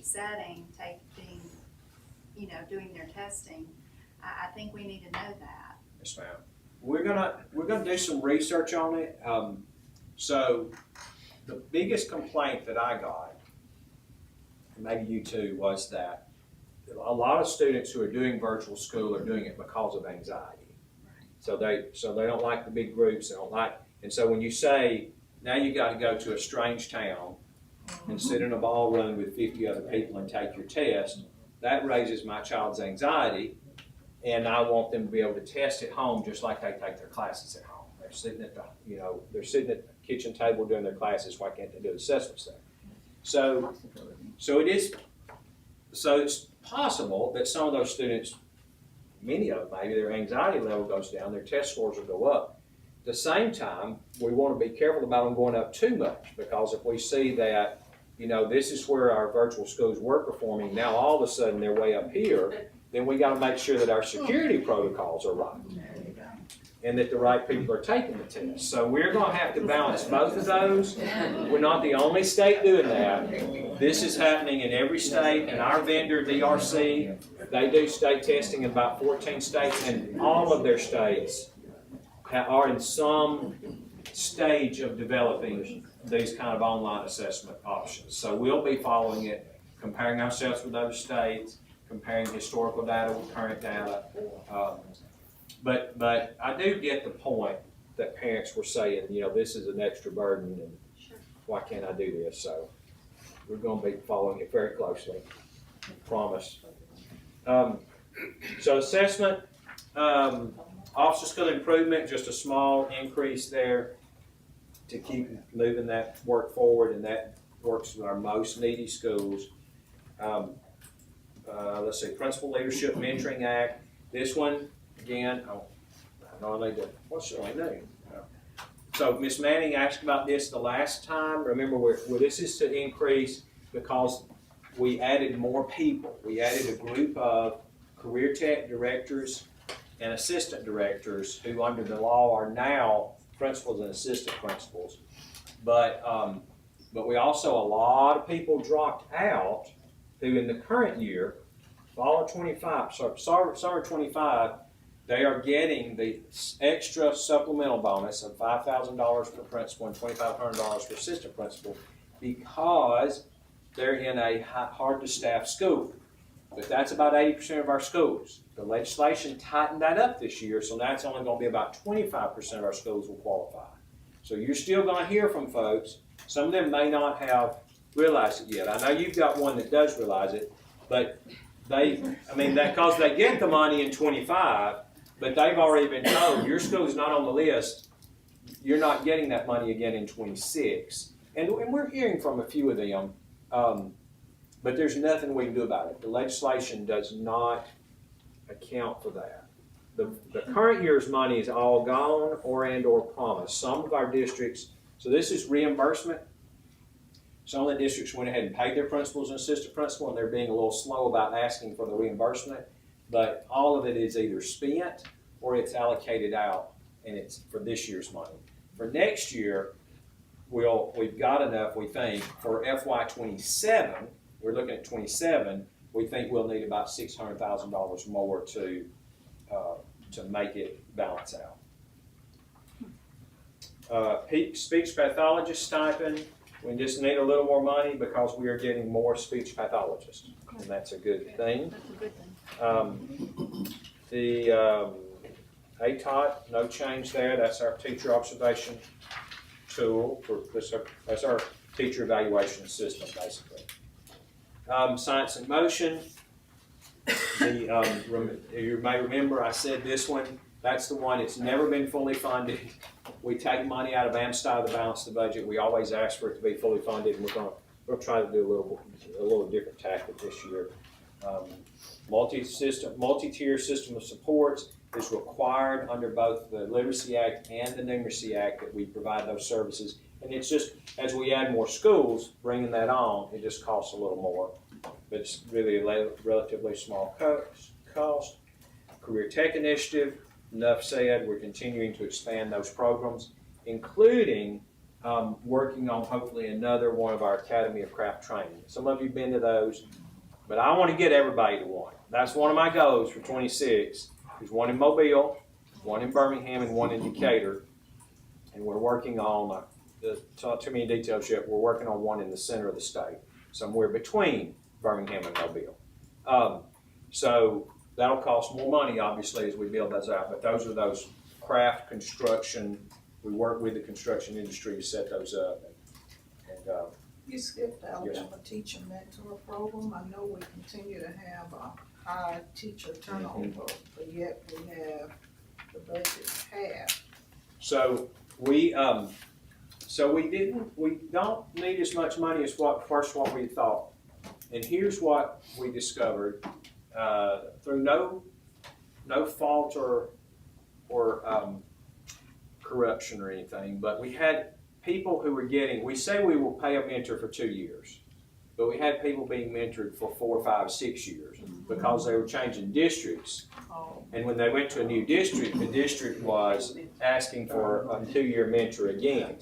setting, doing their testing, I think we need to know that. Yes, ma'am. We're gonna do some research on it. So the biggest complaint that I got, and maybe you too, was that a lot of students who are doing virtual school are doing it because of anxiety. So they don't like the big groups. They don't like, and so when you say now you got to go to a strange town and sit in a ballroom with 50 other people and take your test, that raises my child's anxiety. And I want them to be able to test at home just like they take their classes at home. They're sitting at the kitchen table doing their classes. Why can't they do assessments there? So it's possible that some of those students, many of them maybe, their anxiety level goes down, their test scores will go up. At the same time, we want to be careful about them going up too much, because if we see that, this is where our virtual schools were performing, now all of a sudden they're way up here, then we got to make sure that our security protocols are right and that the right people are taking the test. So we're going to have to balance both of those. We're not the only state doing that. This is happening in every state, and our vendor, DRC, they do state testing in about 14 states, and all of their states are in some stage of developing these kind of online assessment options. So we'll be following it, comparing ourselves with other states, comparing historical data with current data. But I do get the point that parents were saying, this is an extra burden, and why can't I do this? So we're going to be following it very closely, I promise. So assessment, officer skill improvement, just a small increase there to keep moving that work forward, and that works with our most needy schools. Let's see, Principal Leadership Mentoring Act. This one, again, what should I do? So Ms. Manning asked about this the last time. Remember, this is to increase because we added more people. We added a group of career tech directors and assistant directors who under the law are now principals and assistant principals. But we also, a lot of people dropped out who in the current year, summer 25, they are getting the extra supplemental bonus of $5,000 per principal and $2,500 for assistant principal because they're in a hard to staff school. But that's about 80% of our schools. The legislation tightened that up this year, so now it's only going to be about 25% of our schools will qualify. So you're still going to hear from folks. Some of them may not have realized it yet. I know you've got one that does realize it, but because they get the money in 25, but they've already been told your school's not on the list. You're not getting that money again in 26. And we're hearing from a few of them, but there's nothing we can do about it. The legislation does not account for that. The current year's money is all gone or promised. Some of our districts, so this is reimbursement. some of the districts went ahead and paid their principals and assistant principal, and they're being a little slow about asking for the reimbursement. But all of it is either spent or it's allocated out, and it's for this year's money. For next year, we've got enough, we think, for FY '27, we're looking at '27, we think we'll need about $600,000 more to make it balance out. Speech pathologist stipend, we just need a little more money because we are getting more speech pathologists, and that's a good thing. That's a good thing. The ATOT, no change there. That's our teacher observation tool. That's our teacher evaluation system, basically. Science in Motion. You may remember I said this one. That's the one. It's never been fully funded. We take money out of AMSTI to balance the budget. We always ask for it to be fully funded, and we'll try to do a little different tactic this year. Multi-tier system of supports is required under both the Literacy Act and the Numeracy Act that we provide those services. And it's just, as we add more schools, bringing that on, it just costs a little more. But it's really a relatively small cost. Career Tech Initiative, enough said, we're continuing to expand those programs, including working on hopefully another one of our Academy of Craft training. Some of you have been to those, but I want to get everybody to one. That's one of my goals for 26. There's one in Mobile, one in Birmingham, and one in Decatur. And we're working on, not too many details yet, we're working on one in the center of the state, somewhere between Birmingham and Mobile. So that'll cost more money, obviously, as we build those out, but those are those craft construction. We work with the construction industry to set those up. And You skipped the Alabama Teacher Mentor Program. I know we continue to have a high teacher turnover, but yet we have the budget half. So we don't need as much money as what we thought. And here's what we discovered, through no fault or corruption or anything, but we had people who were getting, we say we will pay a mentor for 2 years, but we had people being mentored for 4, 5, 6 years because they were changing districts. And when they went to a new district, the district was asking for a 2-year mentor again.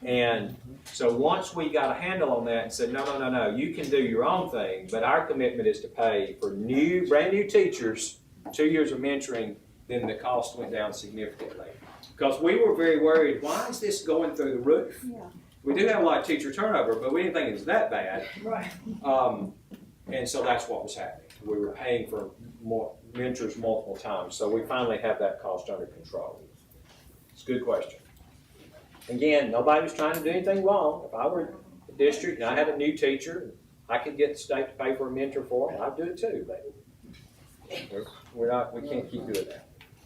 And so once we got a handle on that and said, no, you can do your own thing, but our commitment is to pay for brand new teachers, 2 years of mentoring, then the cost went down significantly. Because we were very worried, why is this going through the roof? Yeah. We do have a lot of teacher turnover, but we didn't think it was that bad. Right. And so that's what was happening. We were paying for more mentors multiple times, so we finally have that cost under control. It's a good question. Again, nobody was trying to do anything wrong. If I were a district and I had a new teacher, I could get the state to pay for a mentor for them, I'd do it too, but we can't keep doing that.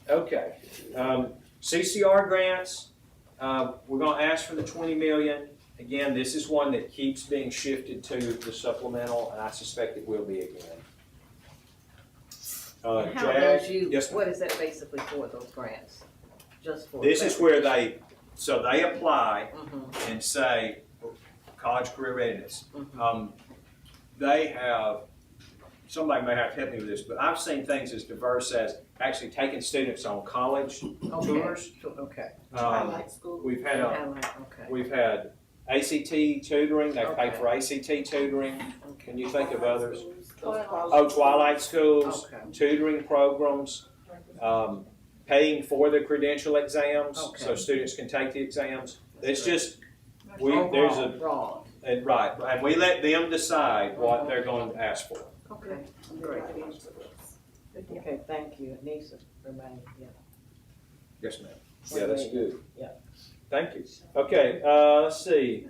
Okay. CCR grants, we're going to ask for the $20 million. Again, this is one that keeps being shifted to the supplemental, and I suspect it will be again. Yes, what is that basically for, those grants? Just for this is where they apply Mm-hmm. and say college career readiness. Mm-hmm. They have, somebody may have to help me with this, but I've seen things as diverse as actually taking students on college tours. Okay. Twilight School. We've had ACT tutoring. They pay for ACT tutoring. Can you think of others? Twilight schools, tutoring programs, paying for the credential exams so students can take the exams. It's just and we let them decide what they're going to ask for. Okay, great. Okay, thank you. It needs to remain, Yes, ma'am. Yeah, that's good. Yeah. Thank you. Okay, let's see.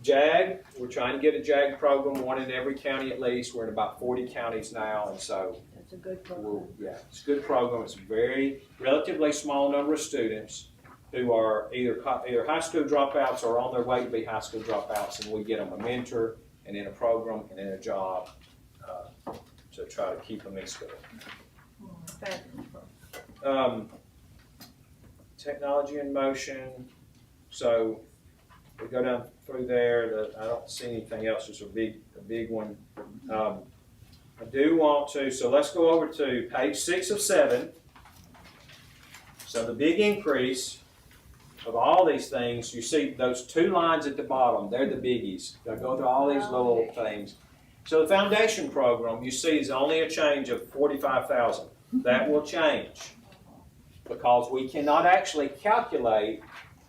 JAG, we're trying to get a JAG program, one in every county at least. We're in about 40 counties now, and so That's a good program. it's a good program. It's a relatively small number of students who are either high school dropouts or on their way to be high school dropouts, and we get them a mentor and in a program and in a job to try to keep them in school. Technology in motion. So we go down through there, I don't see anything else, it's a big one. I do want to, so let's go over to page 6 of 7. So the big increase of all these things, you see those 2 lines at the bottom, they're the biggies. They go to all these little things. So the foundation program, you see, is only a change of $45,000. That will change because we cannot actually calculate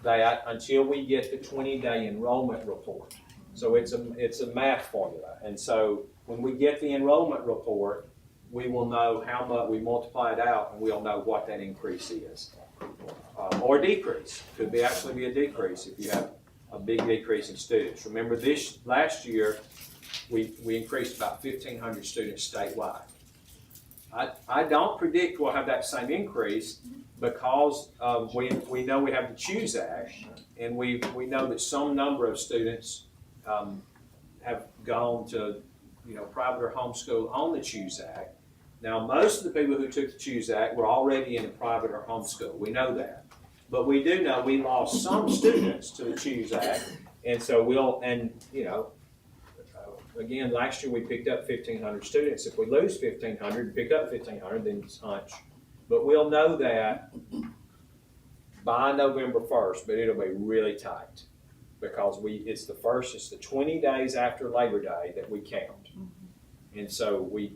that until we get the 20-day enrollment report. So it's a math formula. And so when we get the enrollment report, we will know how much, we multiply it out, and we'll know what that increase is. Or decrease. Could be actually be a decrease if you have a big decrease in students. Remember last year, we increased about 1,500 students statewide. I don't predict we'll have that same increase because we know we have the CHOOSE Act, and we know that some number of students have gone to private or homeschool on the CHOOSE Act. Now, most of the people who took the CHOOSE Act were already in a private or homeschool. We know that. But we do know we lost some students to the CHOOSE Act, and so again, last year we picked up 1,500 students. If we lose 1,500 and pick up 1,500, then it's hunch. But we'll know that by November 1st, but it'll be really tight because it's the 20 days after Labor Day that we count. And so we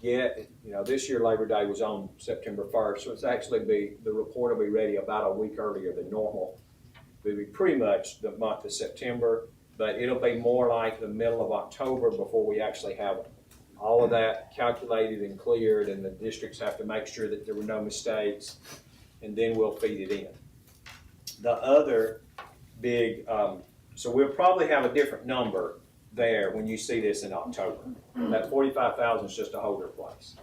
get, this year Labor Day was on September 1st, so it's actually the report will be ready about a week earlier than normal. It'll be pretty much the month of September, but it'll be more like the middle of October before we actually have all of that calculated and cleared, and the districts have to make sure that there were no mistakes, and then we'll feed it in. The other big, so we'll probably have a different number there when you see this in October. That 45,000 is just a holder place.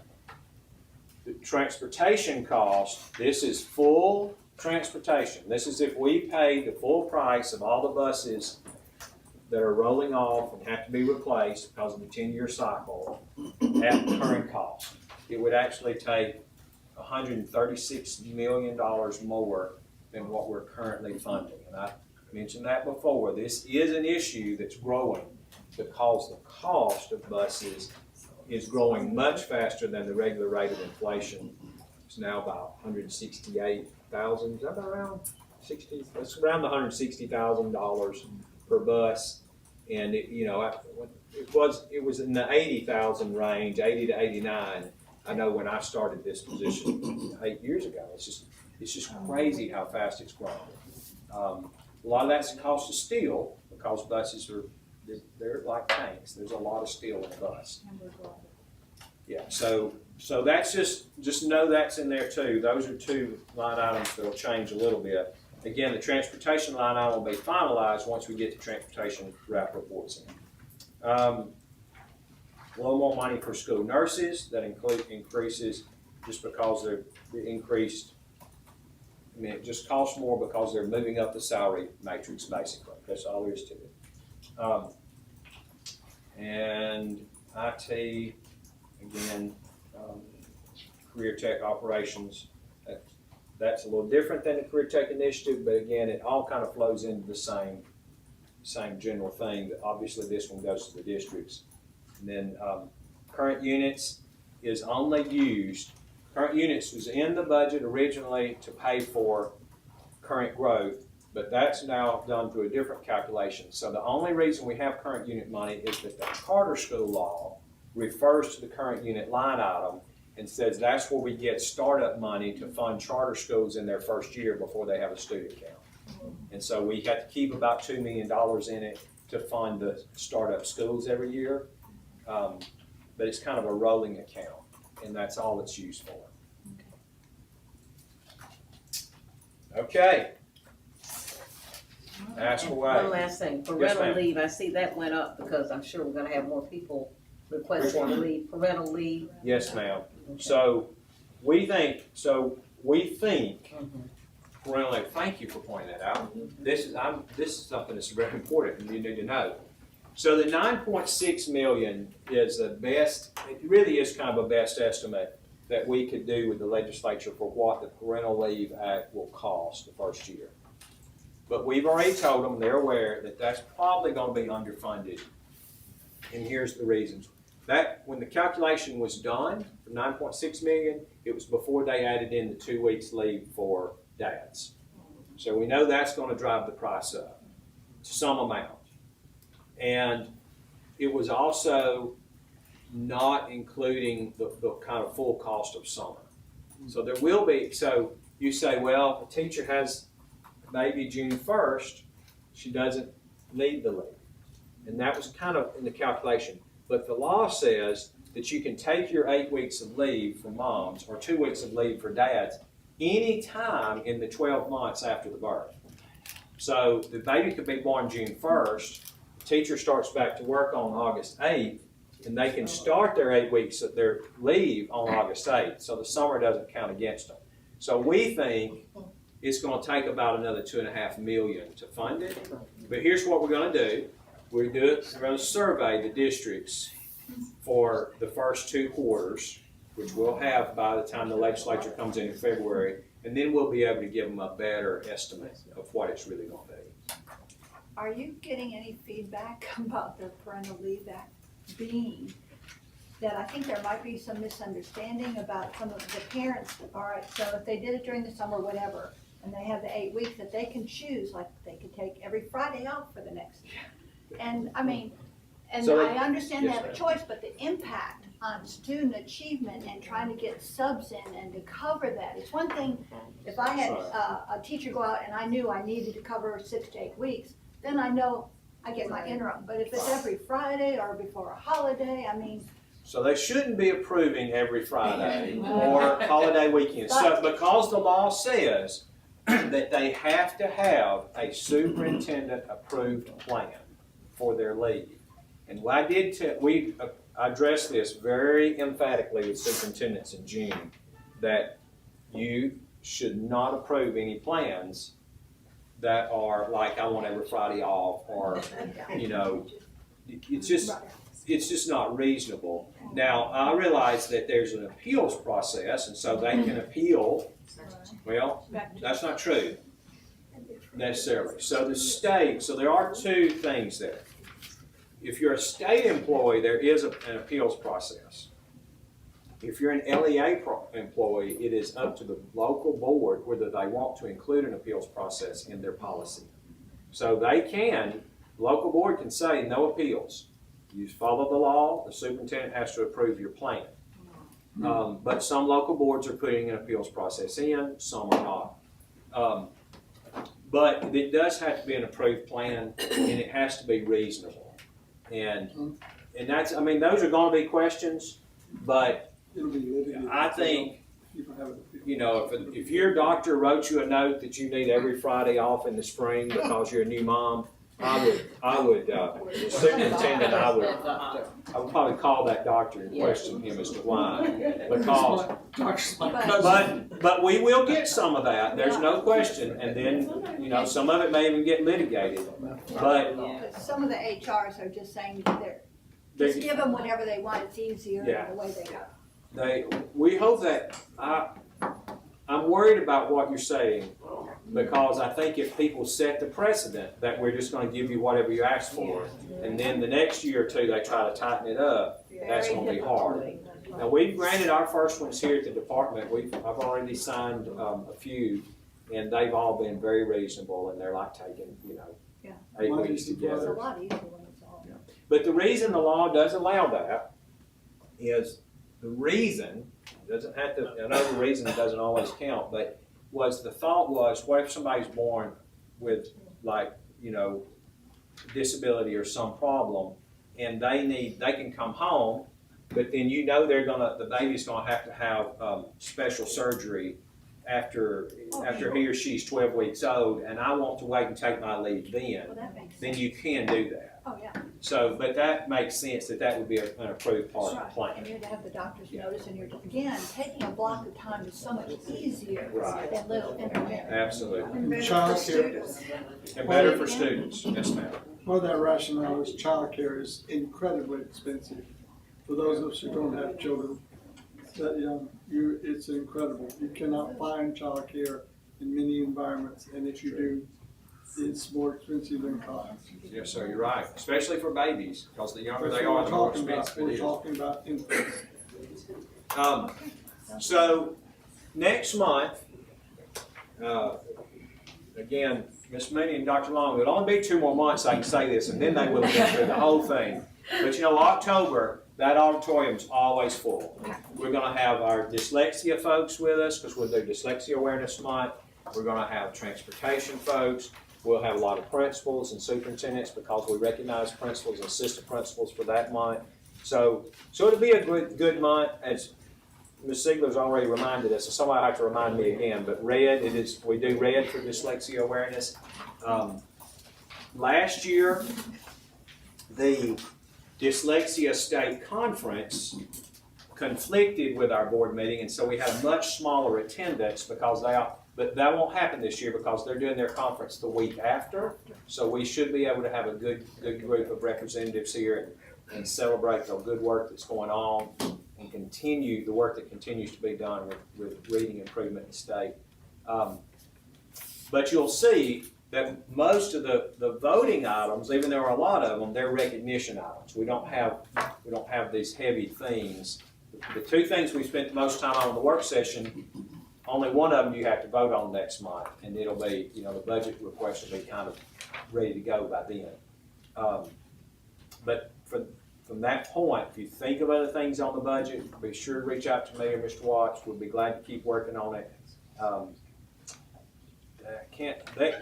The transportation cost, this is full transportation. This is if we pay the full price of all the buses that are rolling off and have to be replaced because of the 10-year cycle at the current cost. It would actually take $136 million more than what we're currently funding. And I mentioned that before. This is an issue that's growing because the cost of buses is growing much faster than the regular rate of inflation. It's now about 168,000. Is that about around 60? It's around $160,000 per bus, and it was in the 80,000 range, 80 to 89. I know when I started this position 8 years ago. It's just crazy how fast it's growing. A lot of that's the cost of steel because buses they're like tanks. There's a lot of steel in a bus. Yeah, so that's just know that's in there too. Those are 2 line items that'll change a little bit. Again, the transportation line item will be finalized once we get the transportation route reports in. A little more money for school nurses. That increases just because they're increased. I mean, it just costs more because they're moving up the salary matrix, basically. That's all there is to it. And IT, again, career tech operations. That's a little different than the career tech initiative, but again, it all kind of flows into the same general thing. Obviously, this one goes to the districts. And then current units is only used. Current units was in the budget originally to pay for current growth, but that's now done through a different calculation. So the only reason we have current unit money is that the charter school law refers to the current unit line item and says that's where we get startup money to fund charter schools in their first year before they have a student count. And so we have to keep about $2 million in it to fund the startup schools every year. But it's kind of a rolling account, and that's all it's used for. Okay. Ask away. One last thing, parental leave, I see that went up because I'm sure we're gonna have more people requesting leave, parental leave. Yes, ma'am. So we think, parental leave, thank you for pointing that out. This is something that's very important and you need to know. So the 9.6 million is the best, it really is kind of a best estimate that we could do with the legislature for what the Parental Leave Act will cost the first year. But we've already told them, they're aware that that's probably gonna be underfunded. And here's the reasons. That, when the calculation was done, for 9.6 million, it was before they added in the 2 weeks leave for dads. So we know that's gonna drive the price up to some amount. And it was also not including the kind of full cost of summer. So there will be, so you say, well, the teacher has maybe June 1st, she doesn't need the leave. And that was kind of in the calculation. But the law says that you can take your 8 weeks of leave for moms or 2 weeks of leave for dads any time in the 12 months after the birth. So the baby could be born June 1st, the teacher starts back to work on August 8th, and they can start their 8 weeks of their leave on August 8th, so the summer doesn't count against them. So we think it's going to take about another $2.5 million to fund it. But here's what we're going to do. We're going to survey the districts for the first 2 quarters, which we'll have by the time the legislature comes in February, and then we'll be able to give them a better estimate of what it's really going to be. Are you getting any feedback about the parental leave act being that I think there might be some misunderstanding about some of the parents? All right, so if they did it during the summer, whatever, and they have the 8 weeks that they can choose, like they could take every Friday off for the next. And I mean, and So I understand they yes, have a ma'am. choice, but the impact on student achievement and trying to get subs in and to cover that. It's one thing, if I had a teacher go out and I knew I needed to cover 6 to 8 weeks, then I know I get my interim. But if it's every Friday or before a holiday, I mean. So they shouldn't be approving every Friday or holiday weekend. So because the law says that they have to have a superintendent approved plan for their leave. And we addressed this very emphatically with superintendents in June, that you should not approve any plans that are like, I want every Friday off, or, you know, it's just not reasonable. Now, I realize that there's an appeals process, and so they can appeal. Well, that's not true necessarily. So the state, so there are 2 things there. If you're a state employee, there is an appeals process. If you're an LEA employee, it is up to the local board whether they want to include an appeals process in their policy. So local board can say no appeals. You follow the law, the superintendent has to approve your plan. But some local boards are putting an appeals process in, some are not. But it does have to be an approved plan, and it has to be reasonable. And that's, I mean, those are going to be questions, but It'll be litigated. I think, You don't have it. you know, if your doctor wrote you a note that you need every Friday off in the spring because you're a new mom, I would, superintendent, I would probably call that doctor and question him as to why. Because, Doctor's my cousin. but we will get some of that, there's no question, and then, you know, some of it may even get litigated. But Because some of the HRs are just saying that just give them whatever they want, it's easier Yeah. the way they go. we hope that, I'm worried about what you're saying, because I think if people set the precedent that we're just gonna give you whatever you ask for, and then the next year or 2 they try to tighten it up, that's gonna be hard. Now, we've granted our first ones here at the department, I've already signed a few, and they've all been very reasonable, and they're like taking, you know, Yeah. 8 weeks It's together. a lot easier when it's all. But the reason the law does allow that is the reason, doesn't have to, another reason doesn't always count, but the thought was, what if somebody's born with, like, you know, disability or some problem, and they can come home, but then you know the baby's gonna have to have special surgery after he or she's 12 weeks old, and I want to wait and take my leave Well, that makes then sense. you can do that. Oh, yeah. So, but that makes sense that would be an approved part of the Right. plan. And you'd have the doctor's notice, and you're, again, taking a block of time is so much easier Right. than little intermittent. Absolutely. Childcare. And better for students, yes ma'am. Part of that rationale is childcare is incredibly expensive. For those of us who don't have children that young, it's incredible. You cannot find childcare in many environments, and if you do, it's more expensive than college. Yes, sir, you're right, especially for babies, because the younger they That's are, what the we're more talking about. expensive it We're is. talking about infants. So, next month, again, Ms. Mooney and Dr. Long, it'll only be 2 more months I can say this, and then they will get through the whole thing. But you know, October, that auditorium's always full. We're gonna have our dyslexia folks with us, because we'll do Dyslexia Awareness Month. We're gonna have transportation folks. We'll have a lot of principals and superintendents, because we recognize principals and assistant principals for that month. So it'll be a good month, as Ms. Ziegler's already reminded us, so somebody have to remind me again, but red, we do red for dyslexia awareness. Last year, the Dyslexia State Conference conflicted with our board meeting, and so we had a much smaller attendance but that won't happen this year because they're doing their conference the week after. So we should be able to have a good group of representatives here and celebrate the good work that's going on and continue the work that continues to be done with reading improvement in the state. But you'll see that most of the voting items, even though there are a lot of them, they're recognition items. We don't have these heavy themes. The 2 things we spent most time on in the work session, only one of them you have to vote on next month, and it'll be, the budget request will be kind of ready to go by then. But from that point, if you think of other things on the budget, be sure to reach out to me or Mr. Watts. We'll be glad to keep working on it.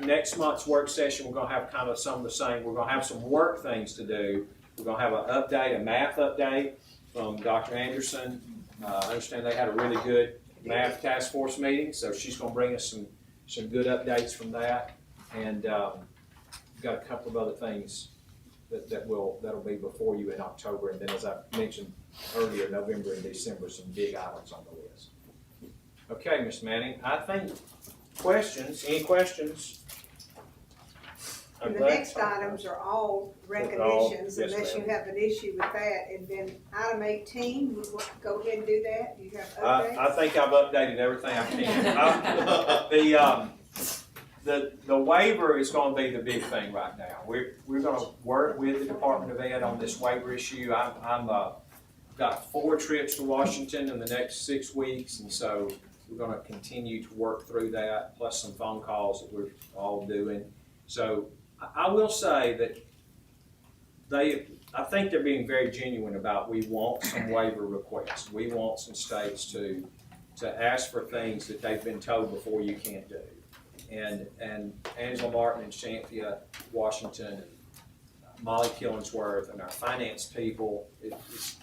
Next month's work session, we're going to have kind of some of the same. We're going to have some work things to do. We're going to have a math update from Dr. Anderson. I understand they had a really good math task force meeting, so she's going to bring us some good updates from that. And we've got a couple of other things that'll be before you in October, and then as I mentioned earlier, November and December, some big items on the list. Okay, Ms. Manning, I think any questions? And the next items are all recognitions, yes, unless you ma'am. have an issue with that. And then item 18, we want to go ahead and do that. You have updates? I think I've updated everything I can. The waiver is going to be the big thing right now. We're going to work with the Department of Ed on this waiver issue. I'm got 4 trips to Washington in the next 6 weeks, and so we're going to continue to work through that, plus some phone calls that we're all doing. So I will say that I think they're being very genuine about we want some waiver requests. We want some states to ask for things that they've been told before you can't do. And Angela Martin and Shanthia Washington and Molly Killingsworth and our finance people,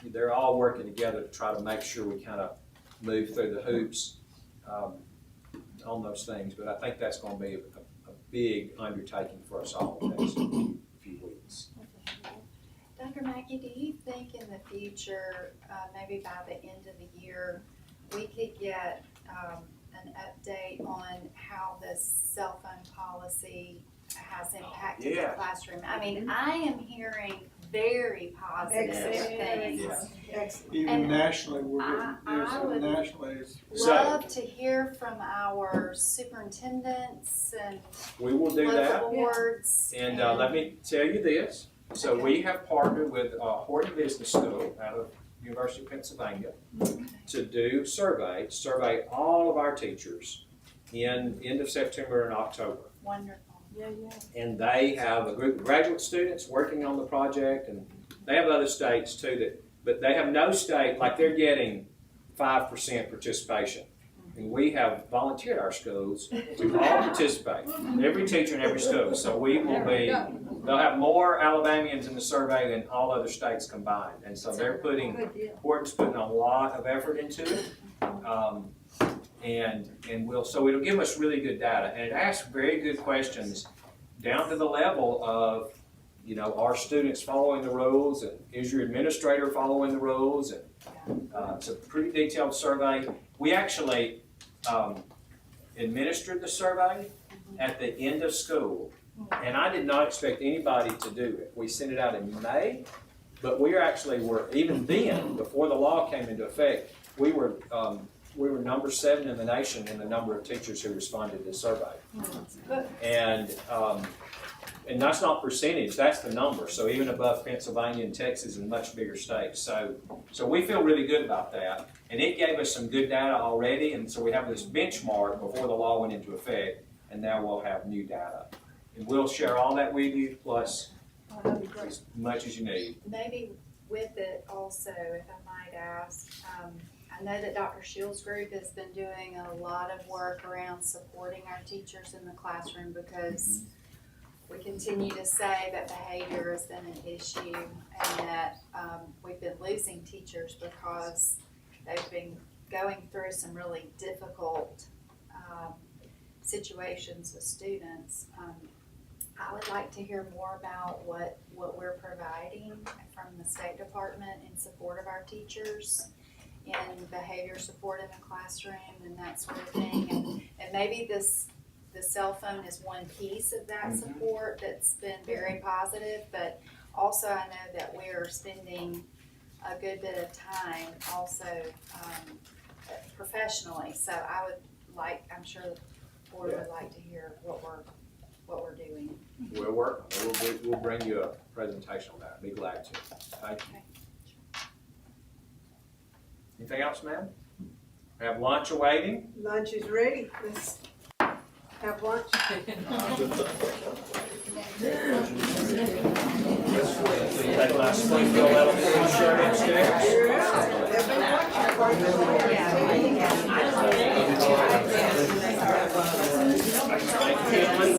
they're all working together to try to make sure we kind of move through the hoops on those things. But I think that's going to be a big undertaking for us all in the next few weeks. Dr. Mackey, do you think in the future, maybe by the end of the year, we could get an update on how the cell phone policy has impacted the classroom? I mean, I am hearing very positive things. Excellent. Even And nationally, we're I would nationally. Love to hear from our superintendents and We will do that. local boards. And let me tell you this. So we have partnered with Horton Business School out of University of Pennsylvania to do survey all of our teachers in end of September and October. Wonderful. And they have a group of graduate students working on the project, and they have other states too but they have no state, like they're getting 5% participation. And we have volunteered our schools to all participate, every teacher in every school. So they'll have more Alabamians in the survey than all other states combined. And so they're Horton's putting a lot of effort into it. So it'll give us really good data. And it asks very good questions down to the level of, are students following the rules, and is your administrator following the rules? And it's a pretty detailed survey. We actually administered the survey at the end of school, and I did not expect anybody to do it. We sent it out in May, but we were even then, before the law came into effect, we were we were number 7 in the nation in the number of teachers who responded to the survey. And that's not percentage, that's the number. So even above Pennsylvania and Texas and much bigger states. So we feel really good about that. And it gave us some good data already. And so we have this benchmark before the law went into effect. And now we'll have new data. And we'll share all that with you, plus as much as you need. Maybe with it also, if I might ask, I know that Dr. Shields' group has been doing a lot of work around supporting our teachers in the classroom because we continue to say that behavior has been an issue and that we've been losing teachers because they've been going through some really difficult situations with students. I would like to hear more about what we're providing from the State Department in support of our teachers in behavior support in the classroom and that sort of thing. And maybe the cell phone is one piece of that support that's been very positive, but also I know that we're spending a good bit of time also professionally. So I would like, I'm sure the board would like to hear what we're doing. We'll work on it. We'll bring you a presentation on that. Be glad to. Thank you. Anything else, ma'am? We have lunch awaiting. Lunch is ready, let's have lunch. That last Springfield Elementary shirt instead. Yeah, they've been watching for you.